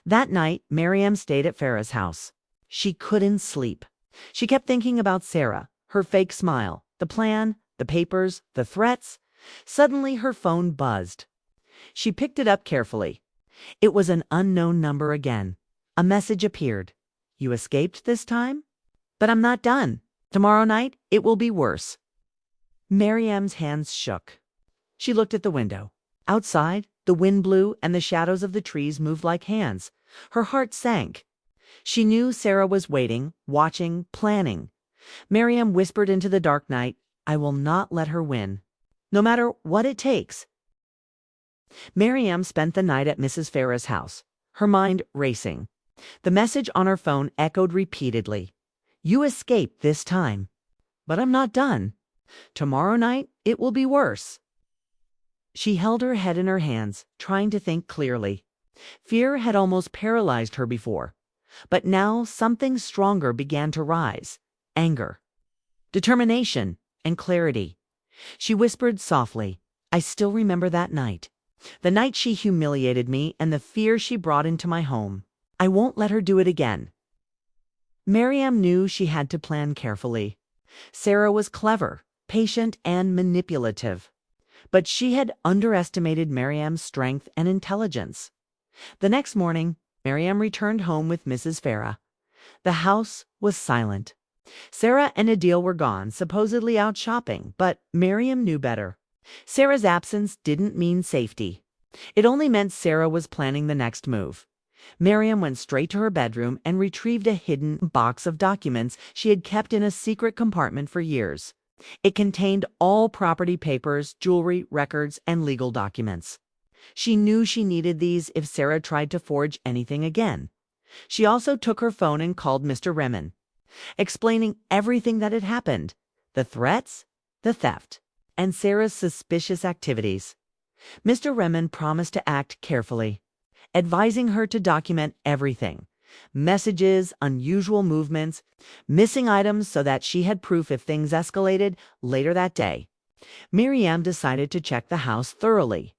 That night, Miriam stayed at Farah's house. She couldn't sleep. She kept thinking about Sarah, her fake smile, the plan, the papers, the threats. Suddenly, her phone buzzed. She picked it up carefully. It was an unknown number again. A message appeared. "You escaped this time? But I'm not done. Tomorrow night, it will be worse." Miriam's hands shook. She looked at the window. Outside, the wind blew and the shadows of the trees moved like hands. Her heart sank. She knew Sarah was waiting, watching, planning. Miriam whispered into the dark night, "I will not let her win, no matter what it takes." Miriam spent the night at Mrs. Farah's house, her mind racing. The message on her phone echoed repeatedly. "You escaped this time. But I'm not done. Tomorrow night, it will be worse." She held her head in her hands, trying to think clearly. Fear had almost paralyzed her before. But now something stronger began to rise. Anger, determination, and clarity. She whispered softly, "I still remember that night. The night she humiliated me and the fear she brought into my home. I won't let her do it again." Miriam knew she had to plan carefully. Sarah was clever, patient, and manipulative. But she had underestimated Miriam's strength and intelligence. The next morning, Miriam returned home with Mrs. Farah. The house was silent. Sarah and Adil were gone, supposedly out shopping, but Miriam knew better. Sarah's absence didn't mean safety. It only meant Sarah was planning the next move. Miriam went straight to her bedroom and retrieved a hidden box of documents she had kept in a secret compartment for years. It contained all property papers, jewelry, records, and legal documents. She knew she needed these if Sarah tried to forge anything again. She also took her phone and called Mr. Remen, explaining everything that had happened, the threats, the theft, and Sarah's suspicious activities. Mr. Remen promised to act carefully, advising her to document everything: messages, unusual movements, missing items, so that she had proof if things escalated later that day. Miriam decided to check the house thoroughly.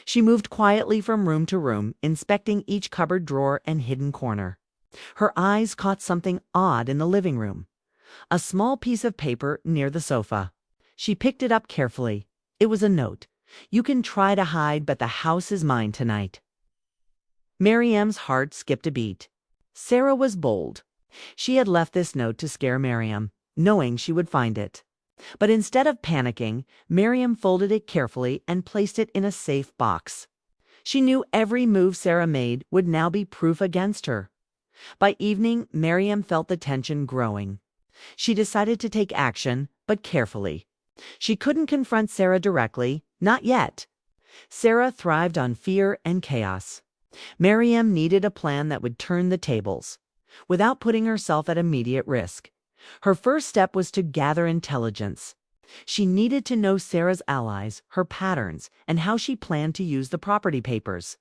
She moved quietly from room to room, inspecting each cupboard drawer and hidden corner. Her eyes caught something odd in the living room: a small piece of paper near the sofa. She picked it up carefully. It was a note. "You can try to hide, but the house is mine tonight." Miriam's heart skipped a beat. Sarah was bold. She had left this note to scare Miriam, knowing she would find it. But instead of panicking, Miriam folded it carefully and placed it in a safe box. She knew every move Sarah made would now be proof against her. By evening, Miriam felt the tension growing. She decided to take action, but carefully. She couldn't confront Sarah directly, not yet. Sarah thrived on fear and chaos. Miriam needed a plan that would turn the tables, without putting herself at immediate risk. Her first step was to gather intelligence. She needed to know Sarah's allies, her patterns, and how she planned to use the property papers.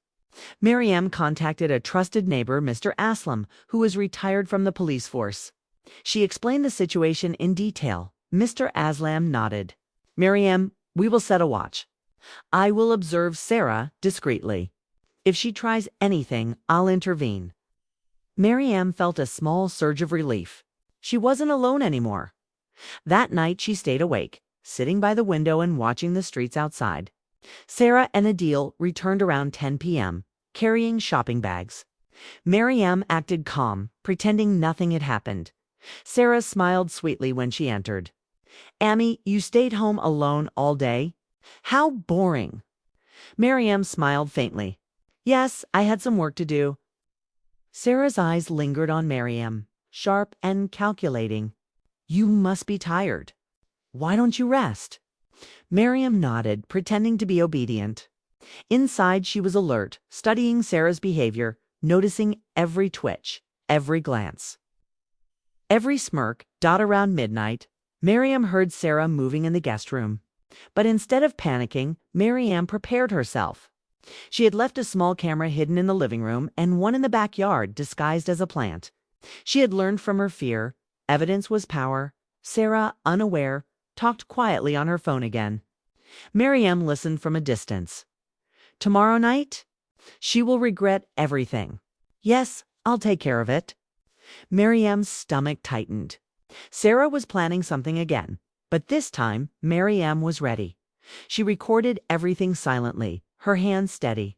Miriam contacted a trusted neighbor, Mr. Aslam, who was retired from the police force. She explained the situation in detail. Mr. Aslam nodded. "Miriam, we will set a watch. I will observe Sarah discreetly. If she tries anything, I'll intervene." Miriam felt a small surge of relief. She wasn't alone anymore. That night she stayed awake, sitting by the window and watching the streets outside. Sarah and Adil returned around 10 p.m., carrying shopping bags. Miriam acted calm, pretending nothing had happened. Sarah smiled sweetly when she entered. "Amy, you stayed home alone all day? How boring." Miriam smiled faintly. "Yes, I had some work to do." Sarah's eyes lingered on Miriam, sharp and calculating. "You must be tired. Why don't you rest?" Miriam nodded, pretending to be obedient. Inside, she was alert, studying Sarah's behavior, noticing every twitch, every glance. Every smirk. Around midnight, Miriam heard Sarah moving in the guest room. But instead of panicking, Miriam prepared herself. She had left a small camera hidden in the living room and one in the backyard disguised as a plant. She had learned from her fear. Evidence was power. Sarah, unaware, talked quietly on her phone again. Miriam listened from a distance. "Tomorrow night? She will regret everything." "Yes, I'll take care of it." Miriam's stomach tightened. Sarah was planning something again, but this time Miriam was ready. She recorded everything silently, her hands steady.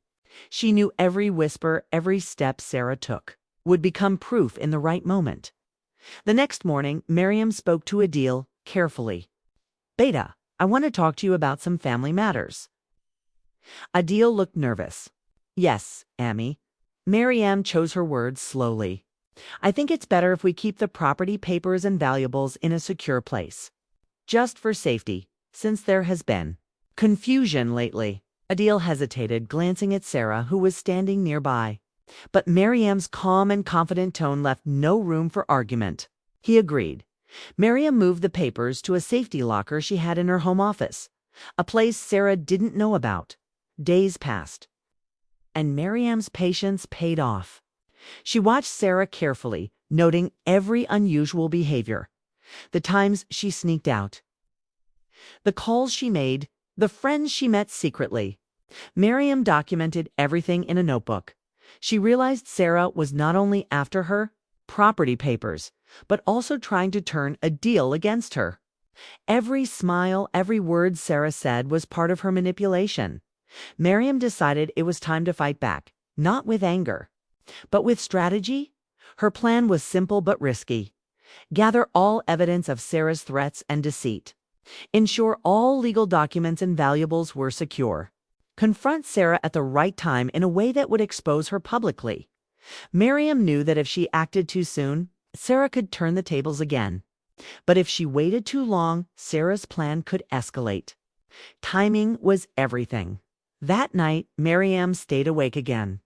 She knew every whisper, every step Sarah took, would become proof in the right moment. The next morning, Miriam spoke to Adil carefully. "Beta, I want to talk to you about some family matters." Adil looked nervous. "Yes, Amy." Miriam chose her words slowly. "I think it's better if we keep the property papers and valuables in a secure place. Just for safety, since there has been confusion lately." Adil hesitated, glancing at Sarah, who was standing nearby. But Miriam's calm and confident tone left no room for argument. He agreed. Miriam moved the papers to a safety locker she had in her home office, a place Sarah didn't know about. Days passed, and Miriam's patience paid off. She watched Sarah carefully, noting every unusual behavior. The times she sneaked out, the calls she made, the friends she met secretly. Miriam documented everything in a notebook. She realized Sarah was not only after her property papers, but also trying to turn a deal against her. Every smile, every word Sarah said was part of her manipulation. Miriam decided it was time to fight back, not with anger, but with strategy. Her plan was simple but risky. Gather all evidence of Sarah's threats and deceit. Ensure all legal documents and valuables were secure. Confront Sarah at the right time in a way that would expose her publicly. Miriam knew that if she acted too soon, Sarah could turn the tables again. But if she waited too long, Sarah's plan could escalate. Timing was everything. That night, Miriam stayed awake again.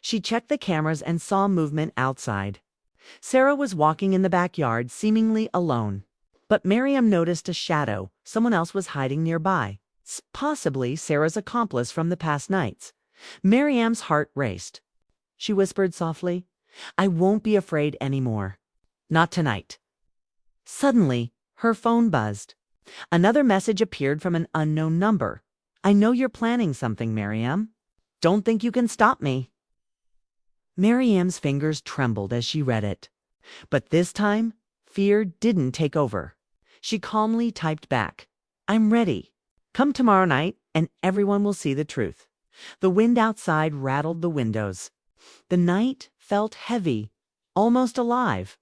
She checked the cameras and saw movement outside. Sarah was walking in the backyard, seemingly alone. But Miriam noticed a shadow. Someone else was hiding nearby. Possibly Sarah's accomplice from the past nights. Miriam's heart raced. She whispered softly, "I won't be afraid anymore. Not tonight." Suddenly, her phone buzzed. Another message appeared from an unknown number. "I know you're planning something, Miriam. Don't think you can stop me." Miriam's fingers trembled as she read it. But this time, fear didn't take over. She calmly typed back, "I'm ready. Come tomorrow night, and everyone will see the truth." The wind outside rattled the windows. The night felt heavy, almost alive.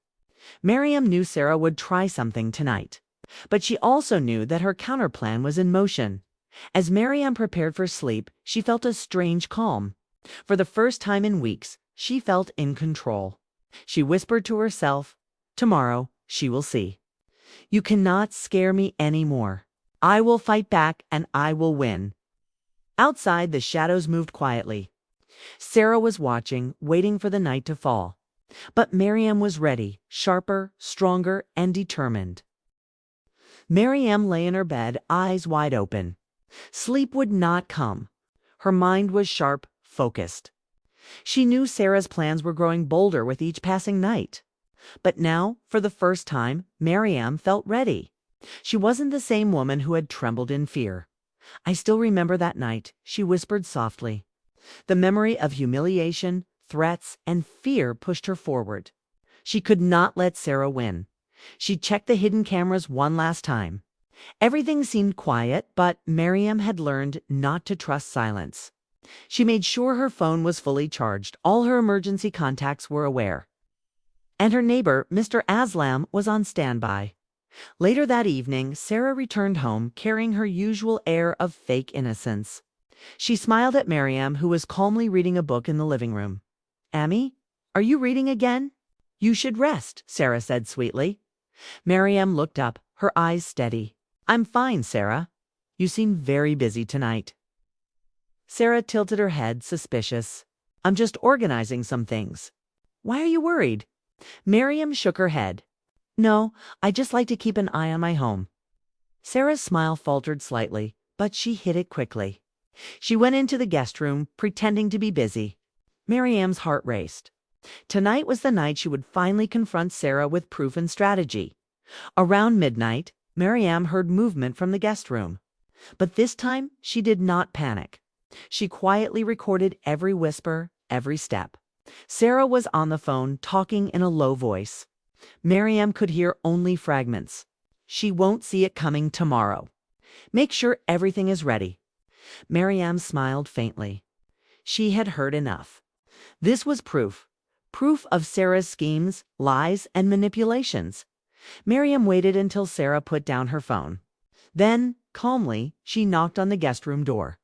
Miriam knew Sarah would try something tonight. But she also knew that her counterplan was in motion. As Miriam prepared for sleep, she felt a strange calm. For the first time in weeks, she felt in control. She whispered to herself, "Tomorrow, she will see. You cannot scare me anymore. I will fight back and I will win." Outside, the shadows moved quietly. Sarah was watching, waiting for the night to fall. But Miriam was ready, sharper, stronger, and determined. Miriam lay in her bed, eyes wide open. Sleep would not come. Her mind was sharp, focused. She knew Sarah's plans were growing bolder with each passing night. But now, for the first time, Miriam felt ready. She wasn't the same woman who had trembled in fear. "I still remember that night," she whispered softly. The memory of humiliation, threats, and fear pushed her forward. She could not let Sarah win. She checked the hidden cameras one last time. Everything seemed quiet, but Miriam had learned not to trust silence. She made sure her phone was fully charged. All her emergency contacts were aware. and her neighbor, Mr. Aslam, was on standby. Later that evening, Sarah returned home carrying her usual air of fake innocence. She smiled at Miriam, who was calmly reading a book in the living room. "Amy, are you reading again?" "You should rest," Sarah said sweetly. Miriam looked up, her eyes steady. "I'm fine, Sarah. You seem very busy tonight." Sarah tilted her head, suspicious. "I'm just organizing some things." "Why are you worried?" Miriam shook her head. "No, I just like to keep an eye on my home." Sarah's smile faltered slightly, but she hid it quickly. She went into the guest room, pretending to be busy. Miriam's heart raced. Tonight was the night she would finally confront Sarah with proof and strategy. Around midnight, Miriam heard movement from the guest room. But this time, she did not panic. She quietly recorded every whisper, every step. Sarah was on the phone, talking in a low voice. Miriam could hear only fragments. "She won't see it coming tomorrow. Make sure everything is ready." Miriam smiled faintly. She had heard enough. This was proof. Proof of Sarah's schemes, lies, and manipulations. Miriam waited until Sarah put down her phone. Then, calmly, she knocked on the guest room door.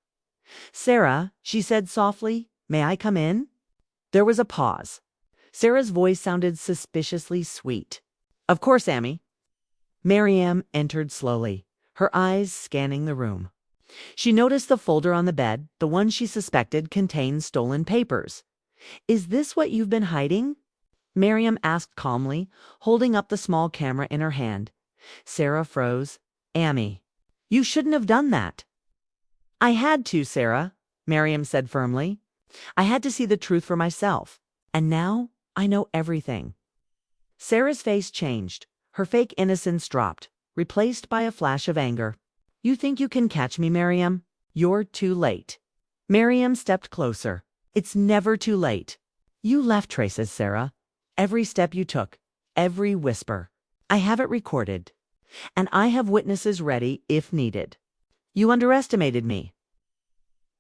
"Sarah," she said softly, "may I come in?" There was a pause. Sarah's voice sounded suspiciously sweet. "Of course, Amy." Miriam entered slowly, her eyes scanning the room. She noticed the folder on the bed, the one she suspected contained stolen papers. "Is this what you've been hiding?" Miriam asked calmly, holding up the small camera in her hand. Sarah froze. "Amy, you shouldn't have done that." "I had to, Sarah," Miriam said firmly. "I had to see the truth for myself. And now I know everything." Sarah's face changed. Her fake innocence dropped, replaced by a flash of anger. "You think you can catch me, Miriam? You're too late." Miriam stepped closer. "It's never too late. You left traces, Sarah. Every step you took, every whisper. I have it recorded. And I have witnesses ready if needed. You underestimated me."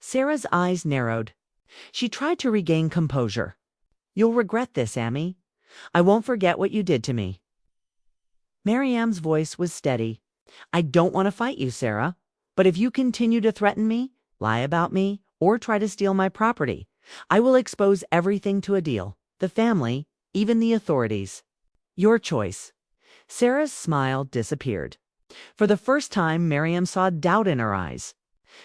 Sarah's eyes narrowed. She tried to regain composure. "You'll regret this, Amy. I won't forget what you did to me." Miriam's voice was steady. "I don't want to fight you, Sarah. But if you continue to threaten me, lie about me, or try to steal my property, I will expose everything to Adil, the family, even the authorities. Your choice." Sarah's smile disappeared. For the first time, Miriam saw doubt in her eyes.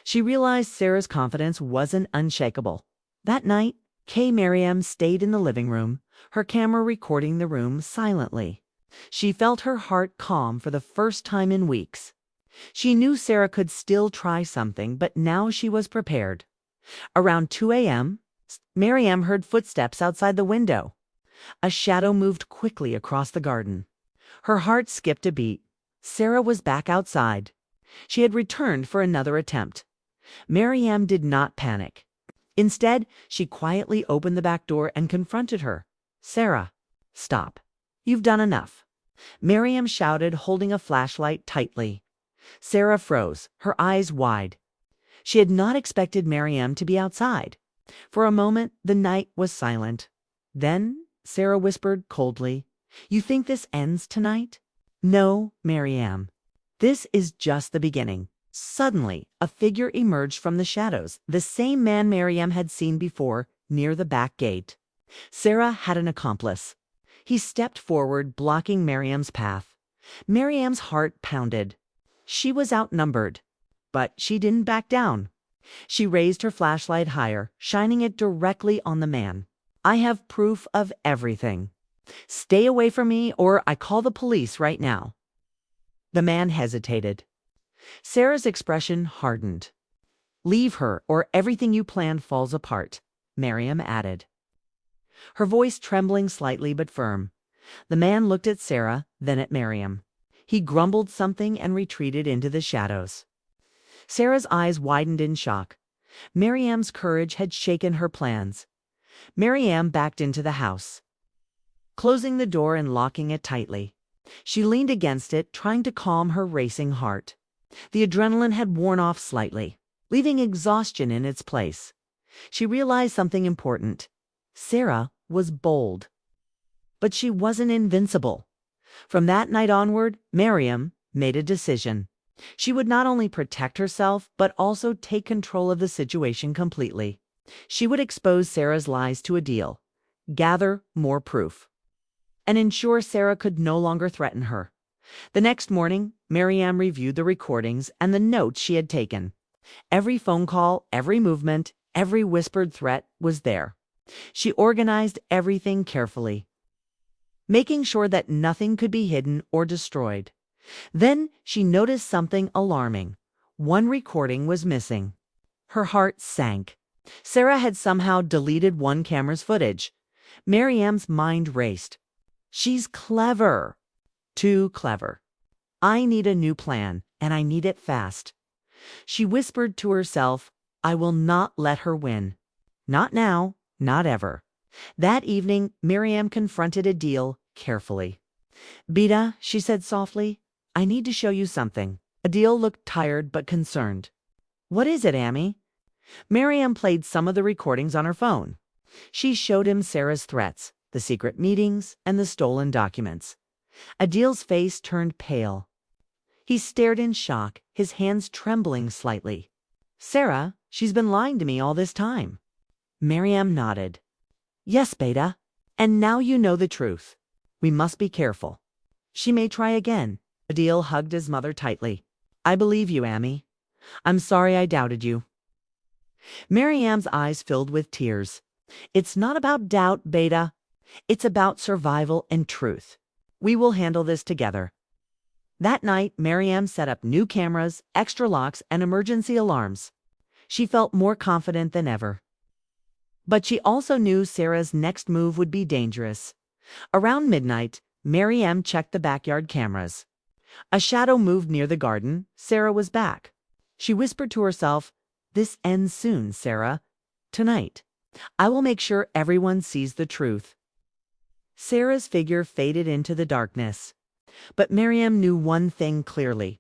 She realized Sarah's confidence wasn't unshakable. That night, Miriam stayed in the living room, her camera recording the room silently. She felt her heart calm for the first time in weeks. She knew Sarah could still try something, but now she was prepared. Around 2 a.m., Miriam heard footsteps outside the window. A shadow moved quickly across the garden. Her heart skipped a beat. Sarah was back outside. She had returned for another attempt. Miriam did not panic. Instead, she quietly opened the back door and confronted her. "Sarah, stop. You've done enough." Miriam shouted, holding a flashlight tightly. Sarah froze, her eyes wide. She had not expected Miriam to be outside. For a moment, the night was silent. Then Sarah whispered coldly, "You think this ends tonight?" "No, Miriam. This is just the beginning." Suddenly, a figure emerged from the shadows, the same man Miriam had seen before, near the back gate. Sarah had an accomplice. He stepped forward, blocking Miriam's path. Miriam's heart pounded. She was outnumbered, but she didn't back down. She raised her flashlight higher, shining it directly on the man. "I have proof of everything. Stay away from me or I call the police right now." The man hesitated. Sarah's expression hardened. "Leave her or everything you planned falls apart," Miriam added. Her voice trembling slightly but firm. The man looked at Sarah, then at Miriam. He grumbled something and retreated into the shadows. Sarah's eyes widened in shock. Miriam's courage had shaken her plans. Miriam backed into the house, closing the door and locking it tightly. She leaned against it, trying to calm her racing heart. The adrenaline had worn off slightly, leaving exhaustion in its place. She realized something important. Sarah was bold. but she wasn't invincible. From that night onward, Miriam made a decision. She would not only protect herself, but also take control of the situation completely. She would expose Sarah's lies to Adil, gather more proof, and ensure Sarah could no longer threaten her. The next morning, Miriam reviewed the recordings and the notes she had taken. Every phone call, every movement, every whispered threat was there. She organized everything carefully, making sure that nothing could be hidden or destroyed. Then she noticed something alarming. One recording was missing. Her heart sank. Sarah had somehow deleted one camera's footage. Miriam's mind raced. She's clever. Too clever. I need a new plan, and I need it fast. She whispered to herself, I will not let her win. Not now, not ever. That evening, Miriam confronted Adil carefully. Beta, she said softly, I need to show you something. Adil looked tired but concerned. What is it, Amy? Miriam played some of the recordings on her phone. She showed him Sarah's threats, the secret meetings, and the stolen documents. Adil's face turned pale. He stared in shock, his hands trembling slightly. Sarah, she's been lying to me all this time. Miriam nodded. Yes, Beta. And now you know the truth. We must be careful. She may try again. Adil hugged his mother tightly. I believe you, Amy. I'm sorry I doubted you. Miriam's eyes filled with tears. It's not about doubt, Beta. It's about survival and truth. We will handle this together. That night, Miriam set up new cameras, extra locks, and emergency alarms. She felt more confident than ever. But she also knew Sarah's next move would be dangerous. Around midnight, Miriam checked the backyard cameras. A shadow moved near the garden. Sarah was back. She whispered to herself, This ends soon, Sarah. Tonight. I will make sure everyone sees the truth. Sarah's figure faded into the darkness. But Miriam knew one thing clearly.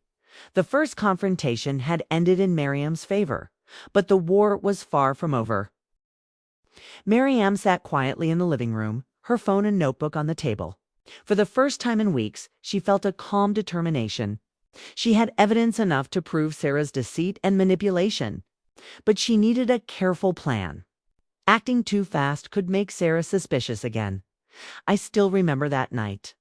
The first confrontation had ended in Miriam's favor, but the war was far from over. Miriam sat quietly in the living room, her phone and notebook on the table. For the first time in weeks, she felt a calm determination. She had evidence enough to prove Sarah's deceit and manipulation, but she needed a careful plan. Acting too fast could make Sarah suspicious again. I still remember that night.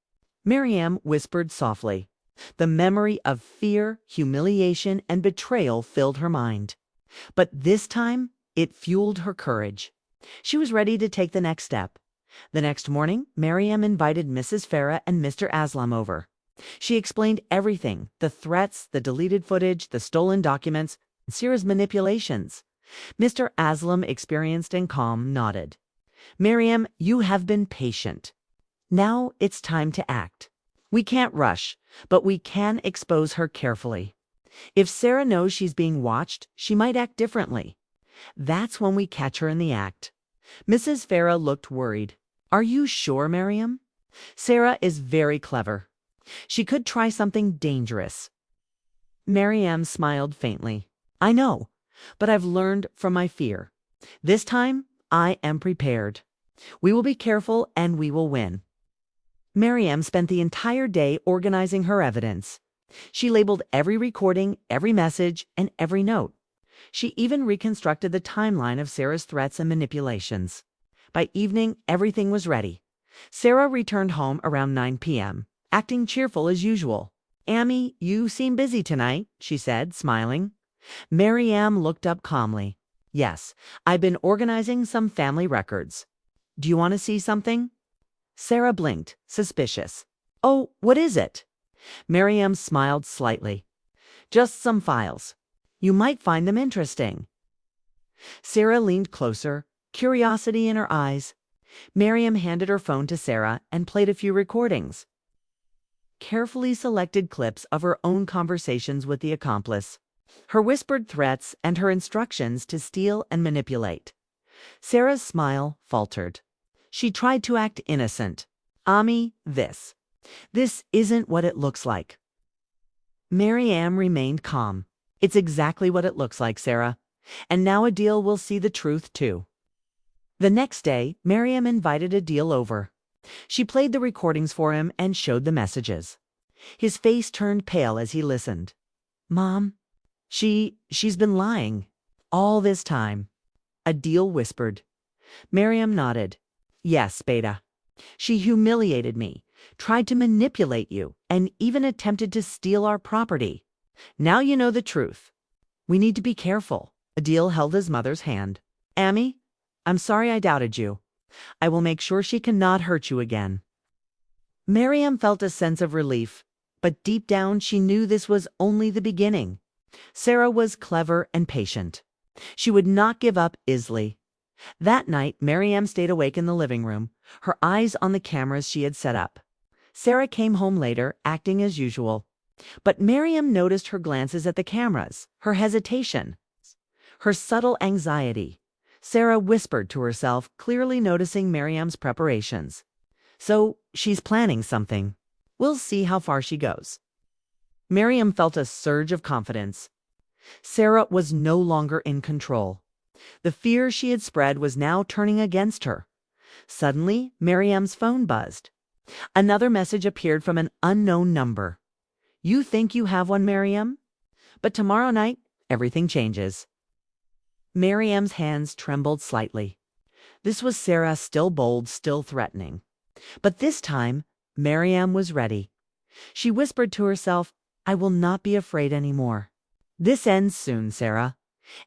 Miriam whispered softly. The memory of fear, humiliation, and betrayal filled her mind. But this time, it fueled her courage. She was ready to take the next step. The next morning, Miriam invited Mrs. Farah and Mr. Aslam over. She explained everything, the threats, the deleted footage, the stolen documents, and Sarah's manipulations. Mr. Aslam, experienced and calm, nodded. Miriam, you have been patient. Now it's time to act. We can't rush, but we can expose her carefully. If Sarah knows she's being watched, she might act differently. That's when we catch her in the act. Mrs. Farah looked worried. Are you sure, Miriam? Sarah is very clever. She could try something dangerous. Miriam smiled faintly. I know, but I've learned from my fear. This time, I am prepared. We will be careful and we will win. Miriam spent the entire day organizing her evidence. She labeled every recording, every message, and every note. She even reconstructed the timeline of Sarah's threats and manipulations. By evening, everything was ready. Sarah returned home around 9 p.m., acting cheerful as usual. Amy, you seem busy tonight, she said, smiling. Miriam looked up calmly. Yes, I've been organizing some family records. Do you want to see something? Sarah blinked, suspicious. Oh, what is it? Miriam smiled slightly. Just some files. You might find them interesting. Sarah leaned closer, curiosity in her eyes. Miriam handed her phone to Sarah and played a few recordings. Carefully selected clips of her own conversations with the accomplice, her whispered threats, and her instructions to steal and manipulate. Sarah's smile faltered. She tried to act innocent. Ami, this isn't what it looks like. Miriam remained calm. It's exactly what it looks like, Sarah. And now Adil will see the truth too. The next day, Miriam invited Adil over. She played the recordings for him and showed the messages. His face turned pale as he listened. Mom, she's been lying. All this time. Adil whispered. Miriam nodded. Yes, Beta. She humiliated me, tried to manipulate you, and even attempted to steal our property. Now you know the truth. We need to be careful. Adil held his mother's hand. Amy, I'm sorry I doubted you. I will make sure she cannot hurt you again. Miriam felt a sense of relief, but deep down she knew this was only the beginning. Sarah was clever and patient. She would not give up easily. That night, Miriam stayed awake in the living room, her eyes on the cameras she had set up. Sarah came home later, acting as usual. But Miriam noticed her glances at the cameras, her hesitation, her subtle anxiety. Sarah whispered to herself, clearly noticing Miriam's preparations. So, she's planning something. We'll see how far she goes. Miriam felt a surge of confidence. Sarah was no longer in control. The fear she had spread was now turning against her. Suddenly, Miriam's phone buzzed. Another message appeared from an unknown number. You think you have one, Miriam? But tomorrow night, everything changes. Miriam's hands trembled slightly. This was Sarah, still bold, still threatening. But this time, Miriam was ready. She whispered to herself, I will not be afraid anymore. This ends soon, Sarah.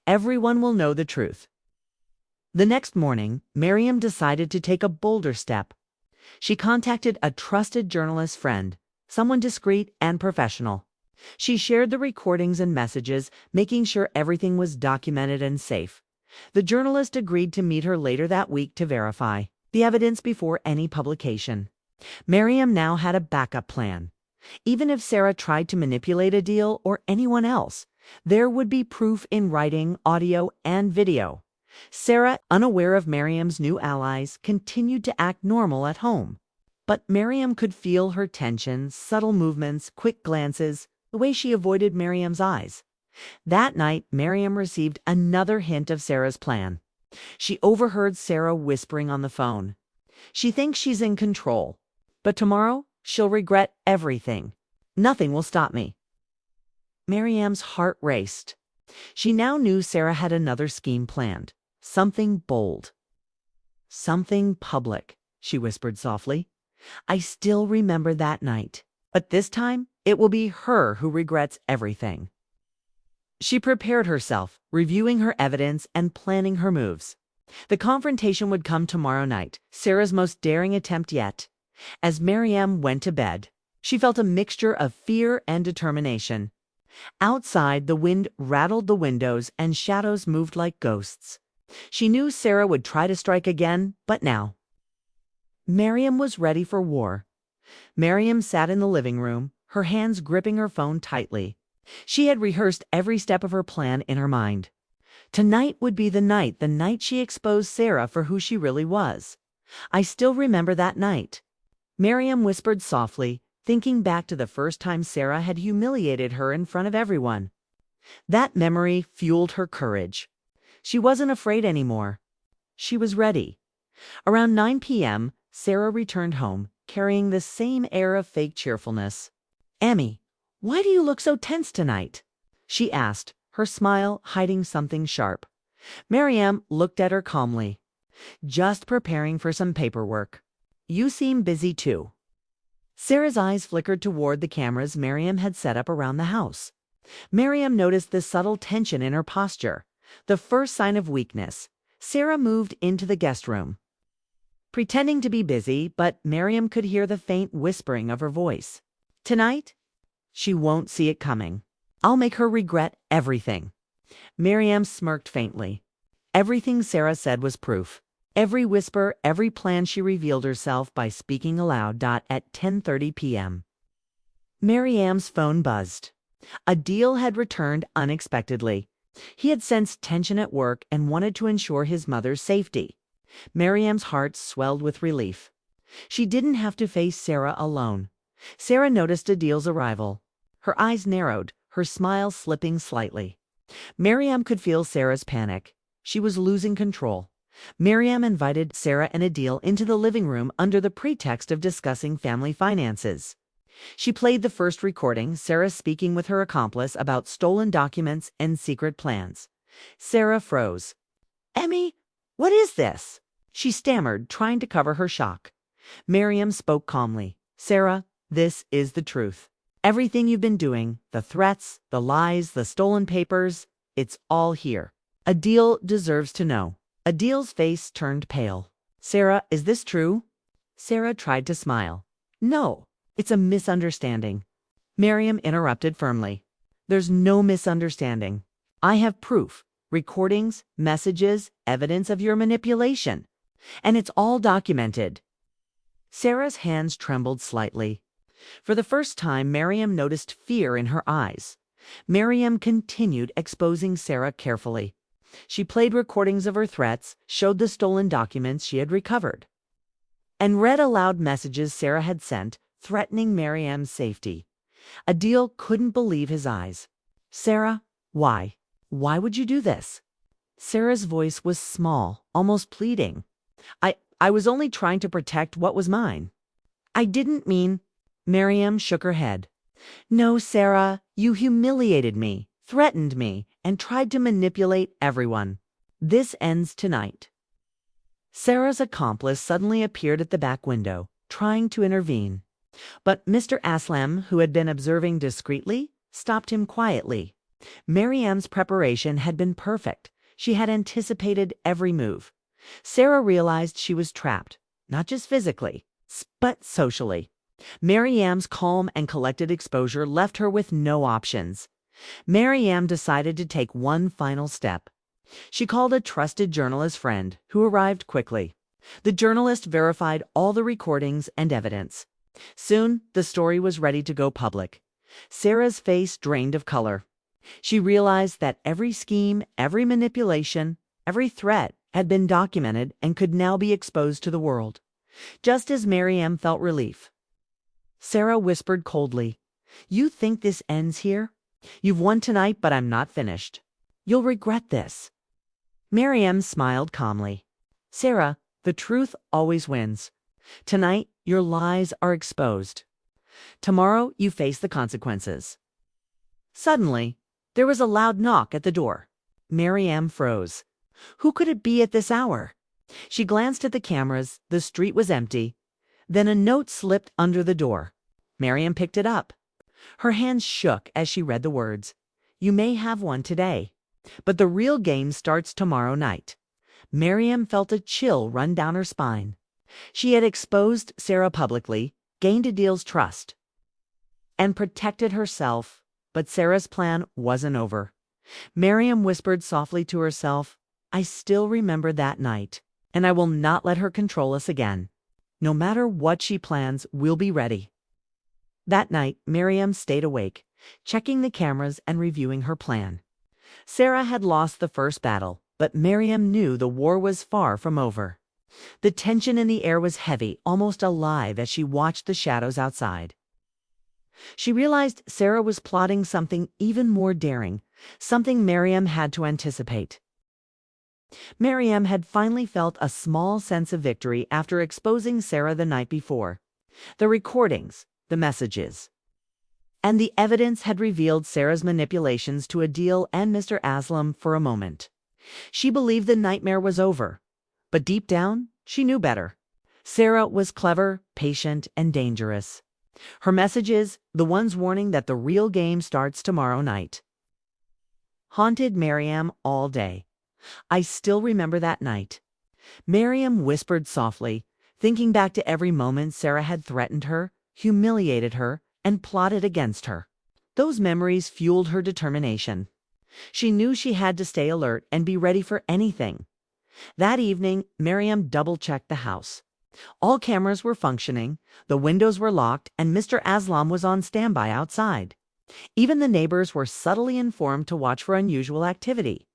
Everyone will know the truth. The next morning, Miriam decided to take a bolder step. She contacted a trusted journalist friend, someone discreet and professional. She shared the recordings and messages, making sure everything was documented and safe. The journalist agreed to meet her later that week to verify the evidence before any publication. Miriam now had a backup plan. Even if Sarah tried to manipulate Adil or anyone else, there would be proof in writing, audio, and video. Sarah, unaware of Miriam's new allies, continued to act normal at home. But Miriam could feel her tension, subtle movements, quick glances, the way she avoided Miriam's eyes. That night, Miriam received another hint of Sarah's plan. She overheard Sarah whispering on the phone. She thinks she's in control, but tomorrow she'll regret everything. Nothing will stop me. Miriam's heart raced. She now knew Sarah had another scheme planned. Something bold. Something public, she whispered softly. I still remember that night. But this time, it will be her who regrets everything. She prepared herself, reviewing her evidence and planning her moves. The confrontation would come tomorrow night, Sarah's most daring attempt yet. As Miriam went to bed, she felt a mixture of fear and determination. Outside, the wind rattled the windows and shadows moved like ghosts. She knew Sarah would try to strike again, but now. Miriam was ready for war. Miriam sat in the living room, her hands gripping her phone tightly. She had rehearsed every step of her plan in her mind. Tonight would be the night she exposed Sarah for who she really was. I still remember that night. Miriam whispered softly, thinking back to the first time Sarah had humiliated her in front of everyone. That memory fueled her courage. She wasn't afraid anymore. She was ready. Around 9 p.m., Sarah returned home, carrying the same air of fake cheerfulness. Amy, why do you look so tense tonight? She asked, her smile hiding something sharp. Miriam looked at her calmly. Just preparing for some paperwork. You seem busy too. Sarah's eyes flickered toward the cameras Miriam had set up around the house. Miriam noticed the subtle tension in her posture, the first sign of weakness. Sarah moved into the guest room, pretending to be busy, but Miriam could hear the faint whispering of her voice. Tonight, she won't see it coming. I'll make her regret everything. Miriam smirked faintly. Everything Sarah said was proof. Every whisper, every plan she revealed herself by speaking aloud. At 10:30 p.m. Miriam's phone buzzed. Adil had returned unexpectedly. He had sensed tension at work and wanted to ensure his mother's safety. Miriam's heart swelled with relief. She didn't have to face Sarah alone. Sarah noticed Adil's arrival. Her eyes narrowed, her smile slipping slightly. Miriam could feel Sarah's panic. She was losing control. Miriam invited Sarah and Adil into the living room under the pretext of discussing family finances. She played the first recording, Sarah speaking with her accomplice about stolen documents and secret plans. Sarah froze. "Emmy, what is this?" she stammered, trying to cover her shock. Miriam spoke calmly. "Sarah, this is the truth. Everything you've been doing, the threats, the lies, the stolen papers, it's all here. Adil deserves to know." Adil's face turned pale. "Sarah, is this true?" Sarah tried to smile. "No, it's a misunderstanding." Miriam interrupted firmly. "There's no misunderstanding. I have proof, recordings, messages, evidence of your manipulation. And it's all documented." Sarah's hands trembled slightly. For the first time, Miriam noticed fear in her eyes. Miriam continued exposing Sarah carefully. She played recordings of her threats, showed the stolen documents she had recovered, and read aloud messages Sarah had sent, threatening Miriam's safety. Adil couldn't believe his eyes. "Sarah, why? Why would you do this?" Sarah's voice was small, almost pleading. I was only trying to protect what was mine. I didn't mean—" Miriam shook her head. "No, Sarah, you humiliated me, threatened me, and tried to manipulate everyone. This ends tonight." Sarah's accomplice suddenly appeared at the back window, trying to intervene. But Mr. Aslam, who had been observing discreetly, stopped him quietly. Miriam's preparation had been perfect. She had anticipated every move. Sarah realized she was trapped, not just physically, but socially. Miriam's calm and collected exposure left her with no options. Miriam decided to take one final step. She called a trusted journalist friend, who arrived quickly. The journalist verified all the recordings and evidence. Soon, the story was ready to go public. Sarah's face drained of color. She realized that every scheme, every manipulation, every threat had been documented and could now be exposed to the world. Just as Miriam felt relief, Sarah whispered coldly, "You think this ends here? You've won tonight, but I'm not finished. You'll regret this." Miriam smiled calmly. "Sarah, the truth always wins. Tonight, your lies are exposed. Tomorrow, you face the consequences." Suddenly, there was a loud knock at the door. Miriam froze. Who could it be at this hour? She glanced at the cameras. The street was empty. Then a note slipped under the door. Miriam picked it up. Her hands shook as she read the words. "You may have one today, but the real game starts tomorrow night." Miriam felt a chill run down her spine. She had exposed Sarah publicly, gained Adil's trust, and protected herself, but Sarah's plan wasn't over. Miriam whispered softly to herself, "I still remember that night, and I will not let her control us again. No matter what she plans, we'll be ready." That night, Miriam stayed awake, checking the cameras and reviewing her plan. Sarah had lost the first battle, but Miriam knew the war was far from over. The tension in the air was heavy, almost alive, as she watched the shadows outside. She realized Sarah was plotting something even more daring, something Miriam had to anticipate. Miriam had finally felt a small sense of victory after exposing Sarah the night before. The recordings, the messages, and the evidence had revealed Sarah's manipulations to Adil and Mr. Aslam for a moment. She believed the nightmare was over, but deep down, she knew better. Sarah was clever, patient, and dangerous. Her messages, the ones warning that the real game starts tomorrow night, haunted Miriam all day. "I still remember that night." Miriam whispered softly, thinking back to every moment Sarah had threatened her, humiliated her, and plotted against her. Those memories fueled her determination. She knew she had to stay alert and be ready for anything. That evening, Miriam double-checked the house. All cameras were functioning, the windows were locked, and Mr. Aslam was on standby outside. Even the neighbors were subtly informed to watch for unusual activity.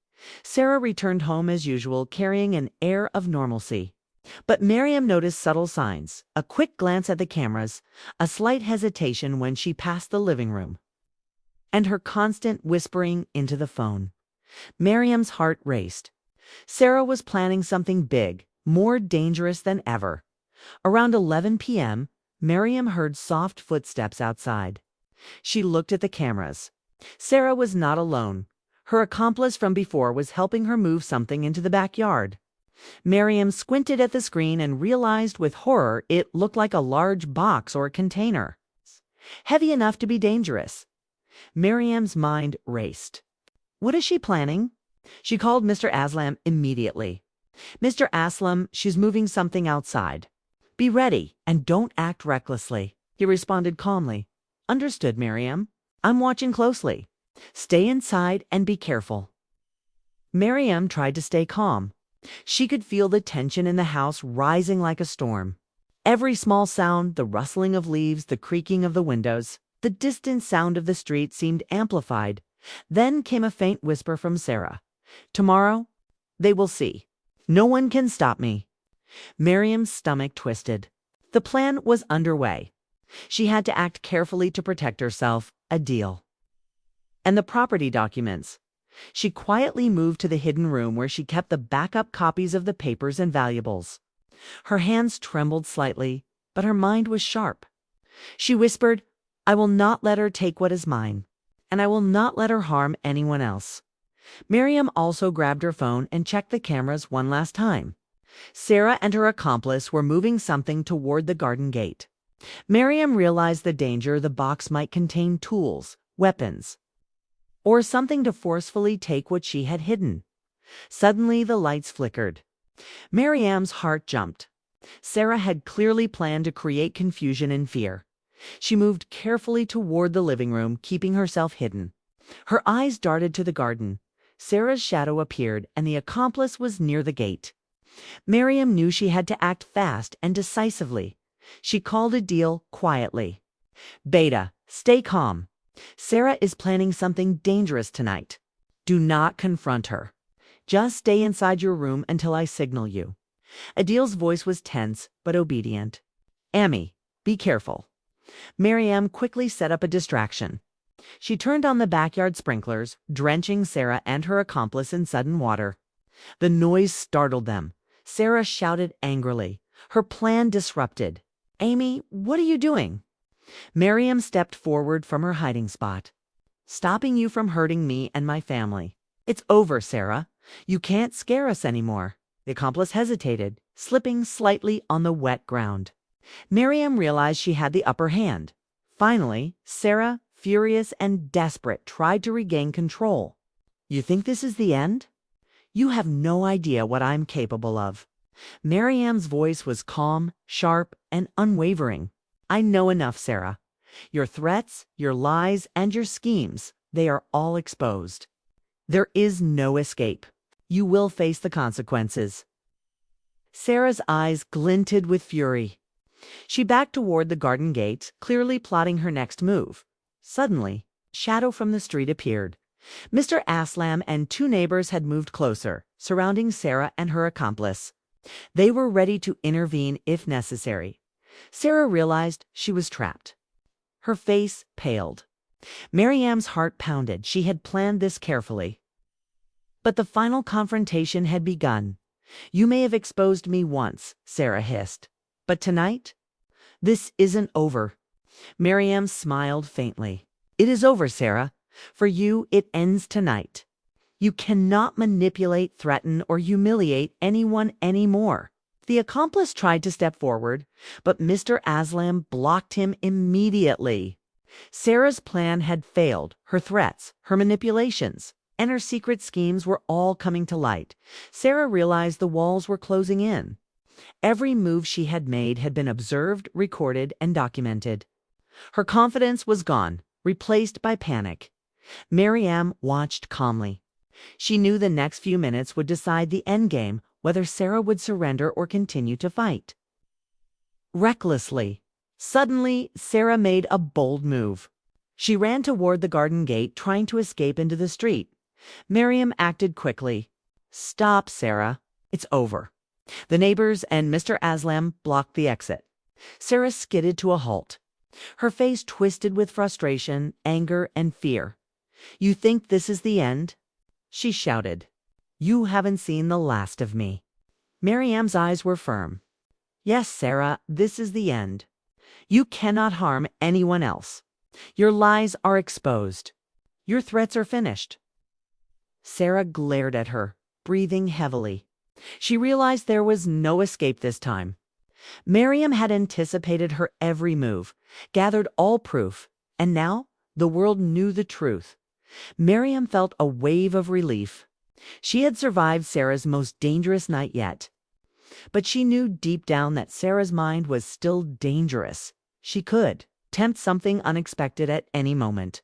Sarah returned home as usual, carrying an air of normalcy. But Miriam noticed subtle signs: a quick glance at the cameras, a slight hesitation when she passed the living room, and her constant whispering into the phone. Miriam's heart raced. Sarah was planning something big, more dangerous than ever. Around 11 p.m., Miriam heard soft footsteps outside. She looked at the cameras. Sarah was not alone. Her accomplice from before was helping her move something into the backyard. Miriam squinted at the screen and realized with horror it looked like a large box or container, heavy enough to be dangerous. Miriam's mind raced. What is she planning? She called Mr. Aslam immediately. Mr. Aslam, she's moving something outside. Be ready and don't act recklessly, he responded calmly. Understood, Miriam. I'm watching closely. Stay inside and be careful. Miriam tried to stay calm. She could feel the tension in the house rising like a storm. Every small sound, the rustling of leaves, the creaking of the windows, the distant sound of the street seemed amplified. Then came a faint whisper from Sarah. Tomorrow, they will see. No one can stop me. Miriam's stomach twisted. The plan was underway. She had to act carefully to protect herself. A deal. And the property documents. She quietly moved to the hidden room where she kept the backup copies of the papers and valuables. Her hands trembled slightly, but her mind was sharp. She whispered, I will not let her take what is mine, and I will not let her harm anyone else. Miriam also grabbed her phone and checked the cameras one last time. Sarah and her accomplice were moving something toward the garden gate. Miriam realized the danger the box might contain tools, weapons, or something to forcefully take what she had hidden. Suddenly the lights flickered. Miriam's heart jumped. Sarah had clearly planned to create confusion and fear. She moved carefully toward the living room, keeping herself hidden. Her eyes darted to the garden. Sarah's shadow appeared, and the accomplice was near the gate. Miriam knew she had to act fast and decisively. She called a deal quietly. Beta, stay calm. Sarah is planning something dangerous tonight. Do not confront her. Just stay inside your room until I signal you. Adil's voice was tense but obedient. Amy, be careful. Miriam quickly set up a distraction. She turned on the backyard sprinklers, drenching Sarah and her accomplice in sudden water. The noise startled them. Sarah shouted angrily. Her plan disrupted. Amy, what are you doing? Miriam stepped forward from her hiding spot. Stopping you from hurting me and my family. It's over, Sarah. You can't scare us anymore. The accomplice hesitated, slipping slightly on the wet ground. Miriam realized she had the upper hand. Finally, Sarah, furious and desperate, tried to regain control. You think this is the end? You have no idea what I'm capable of. Miriam's voice was calm, sharp, and unwavering. I know enough, Sarah. Your threats, your lies, and your schemes, they are all exposed. There is no escape. You will face the consequences. Sarah's eyes glinted with fury. She backed toward the garden gate, clearly plotting her next move. Suddenly, a shadow from the street appeared. Mr. Aslam and two neighbors had moved closer, surrounding Sarah and her accomplice. They were ready to intervene if necessary. Sarah realized she was trapped. Her face paled. Miriam's heart pounded. She had planned this carefully. But the final confrontation had begun. You may have exposed me once, Sarah hissed. But tonight? This isn't over. Miriam smiled faintly. It is over, Sarah. For you, it ends tonight. You cannot manipulate, threaten, or humiliate anyone anymore. The accomplice tried to step forward, but Mr. Aslam blocked him immediately. Sarah's plan had failed. Her threats, her manipulations, and her secret schemes were all coming to light. Sarah realized the walls were closing in. Every move she had made had been observed, recorded, and documented. Her confidence was gone, replaced by panic. Miriam watched calmly. She knew the next few minutes would decide the endgame, whether Sarah would surrender or continue to fight. Recklessly, suddenly, Sarah made a bold move. She ran toward the garden gate, trying to escape into the street. Miriam acted quickly. Stop, Sarah. It's over. The neighbors and Mr. Aslam blocked the exit. Sarah skidded to a halt. Her face twisted with frustration, anger, and fear. You think this is the end? She shouted. You haven't seen the last of me." Miriam's eyes were firm. "Yes, Sarah, this is the end. You cannot harm anyone else. Your lies are exposed. Your threats are finished." Sarah glared at her, breathing heavily. She realized there was no escape this time. Miriam had anticipated her every move, gathered all proof, and now the world knew the truth. Miriam felt a wave of relief. She had survived Sarah's most dangerous night yet. But she knew deep down that Sarah's mind was still dangerous. She could tempt something unexpected at any moment.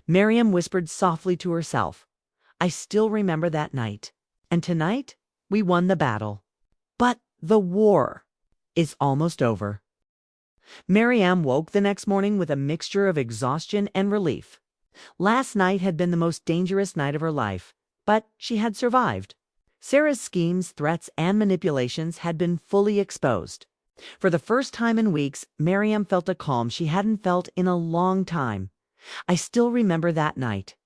Miriam whispered softly to herself, "I still remember that night. And tonight, we won the battle. But the war is almost over." Miriam woke the next morning with a mixture of exhaustion and relief. Last night had been the most dangerous night of her life, but she had survived. Sarah's schemes, threats, and manipulations had been fully exposed. For the first time in weeks, Miriam felt a calm she hadn't felt in a long time. "I still remember that night,"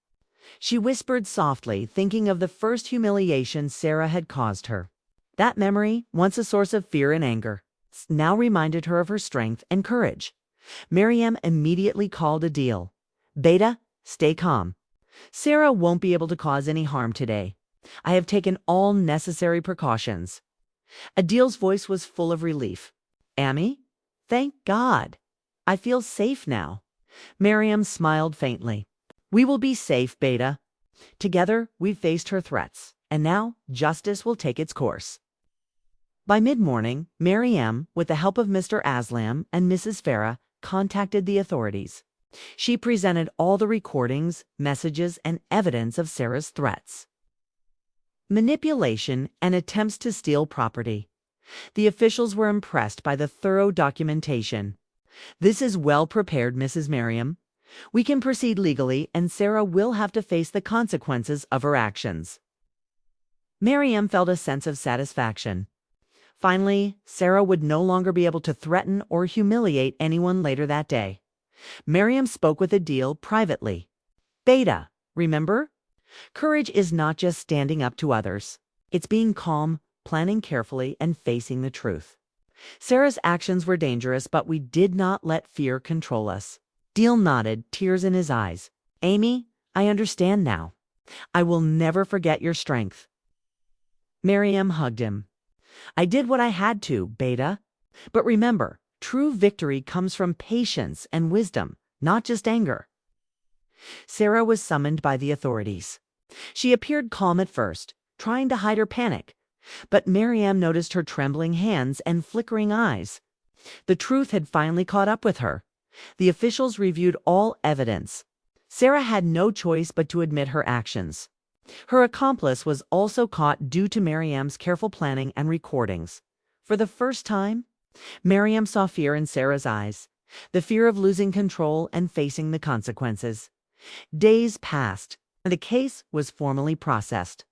she whispered softly, thinking of the first humiliation Sarah had caused her. That memory, once a source of fear and anger, now reminded her of her strength and courage. Miriam immediately called Adil. "Beta, stay calm. Sarah won't be able to cause any harm today. I have taken all necessary precautions." Adil's voice was full of relief. "Ami, thank God. I feel safe now." Miriam smiled faintly. "We will be safe, Beta. Together, we've faced her threats, and now justice will take its course." By mid-morning, Miriam, with the help of Mr. Aslam and Mrs. Farah, contacted the authorities. She presented all the recordings, messages, and evidence of Sarah's threats. Manipulation and attempts to steal property. The officials were impressed by the thorough documentation. "This is well prepared, Mrs. Miriam. We can proceed legally, and Sarah will have to face the consequences of her actions." Miriam felt a sense of satisfaction. Finally, Sarah would no longer be able to threaten or humiliate anyone later that day. Miriam spoke with Adil privately. "Beta, remember? Courage is not just standing up to others. It's being calm, planning carefully, and facing the truth. Sarah's actions were dangerous, but we did not let fear control us." Adil nodded, tears in his eyes. "Amy, I understand now. I will never forget your strength." Miriam hugged him. "I did what I had to, Beta. But remember, true victory comes from patience and wisdom, not just anger." Sarah was summoned by the authorities. She appeared calm at first, trying to hide her panic. But Miriam noticed her trembling hands and flickering eyes. The truth had finally caught up with her. The officials reviewed all evidence. Sarah had no choice but to admit her actions. Her accomplice was also caught due to Miriam's careful planning and recordings. For the first time, Miriam saw fear in Sarah's eyes, the fear of losing control and facing the consequences. Days passed, and the case was formally processed.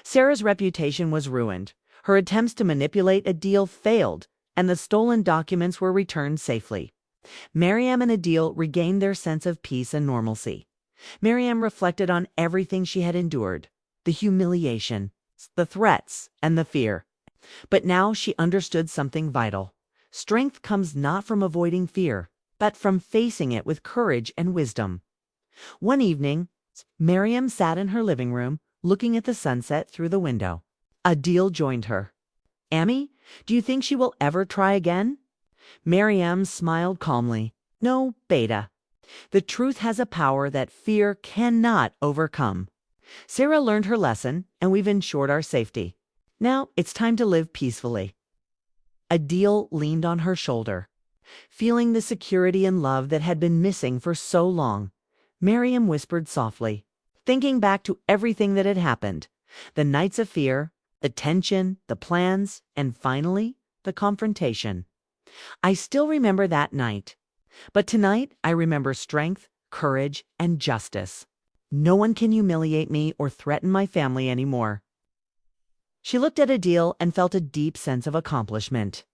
Sarah's reputation was ruined. Her attempts to manipulate Adil failed, and the stolen documents were returned safely. Miriam and Adil regained their sense of peace and normalcy. Miriam reflected on everything she had endured, the humiliation, the threats, and the fear. But now she understood something vital. Strength comes not from avoiding fear, but from facing it with courage and wisdom. One evening, Miriam sat in her living room, looking at the sunset through the window. Adil joined her. "Ami, do you think she will ever try again?" Miriam smiled calmly. "No, Beta. The truth has a power that fear cannot overcome. Sarah learned her lesson, and we've ensured our safety. Now it's time to live peacefully." Adil leaned on her shoulder. Feeling the security and love that had been missing for so long, Miriam whispered softly, thinking back to everything that had happened, the nights of fear, the tension, the plans, and finally, the confrontation. "I still remember that night. But tonight, I remember strength, courage, and justice. No one can humiliate me or threaten my family anymore." She looked at Adil and felt a deep sense of accomplishment.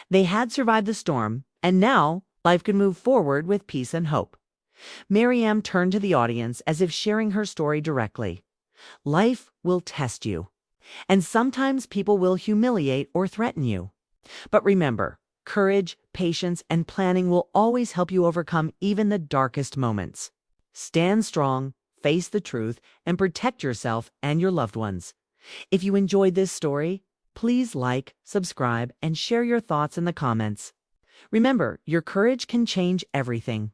They had survived the storm, and now life could move forward with peace and hope. Miriam turned to the audience as if sharing her story directly. "Life will test you. And sometimes people will humiliate or threaten you. But remember, courage, patience, and planning will always help you overcome even the darkest moments. Stand strong, face the truth, and protect yourself and your loved ones. If you enjoyed this story, please like, subscribe, and share your thoughts in the comments. Remember, your courage can change everything.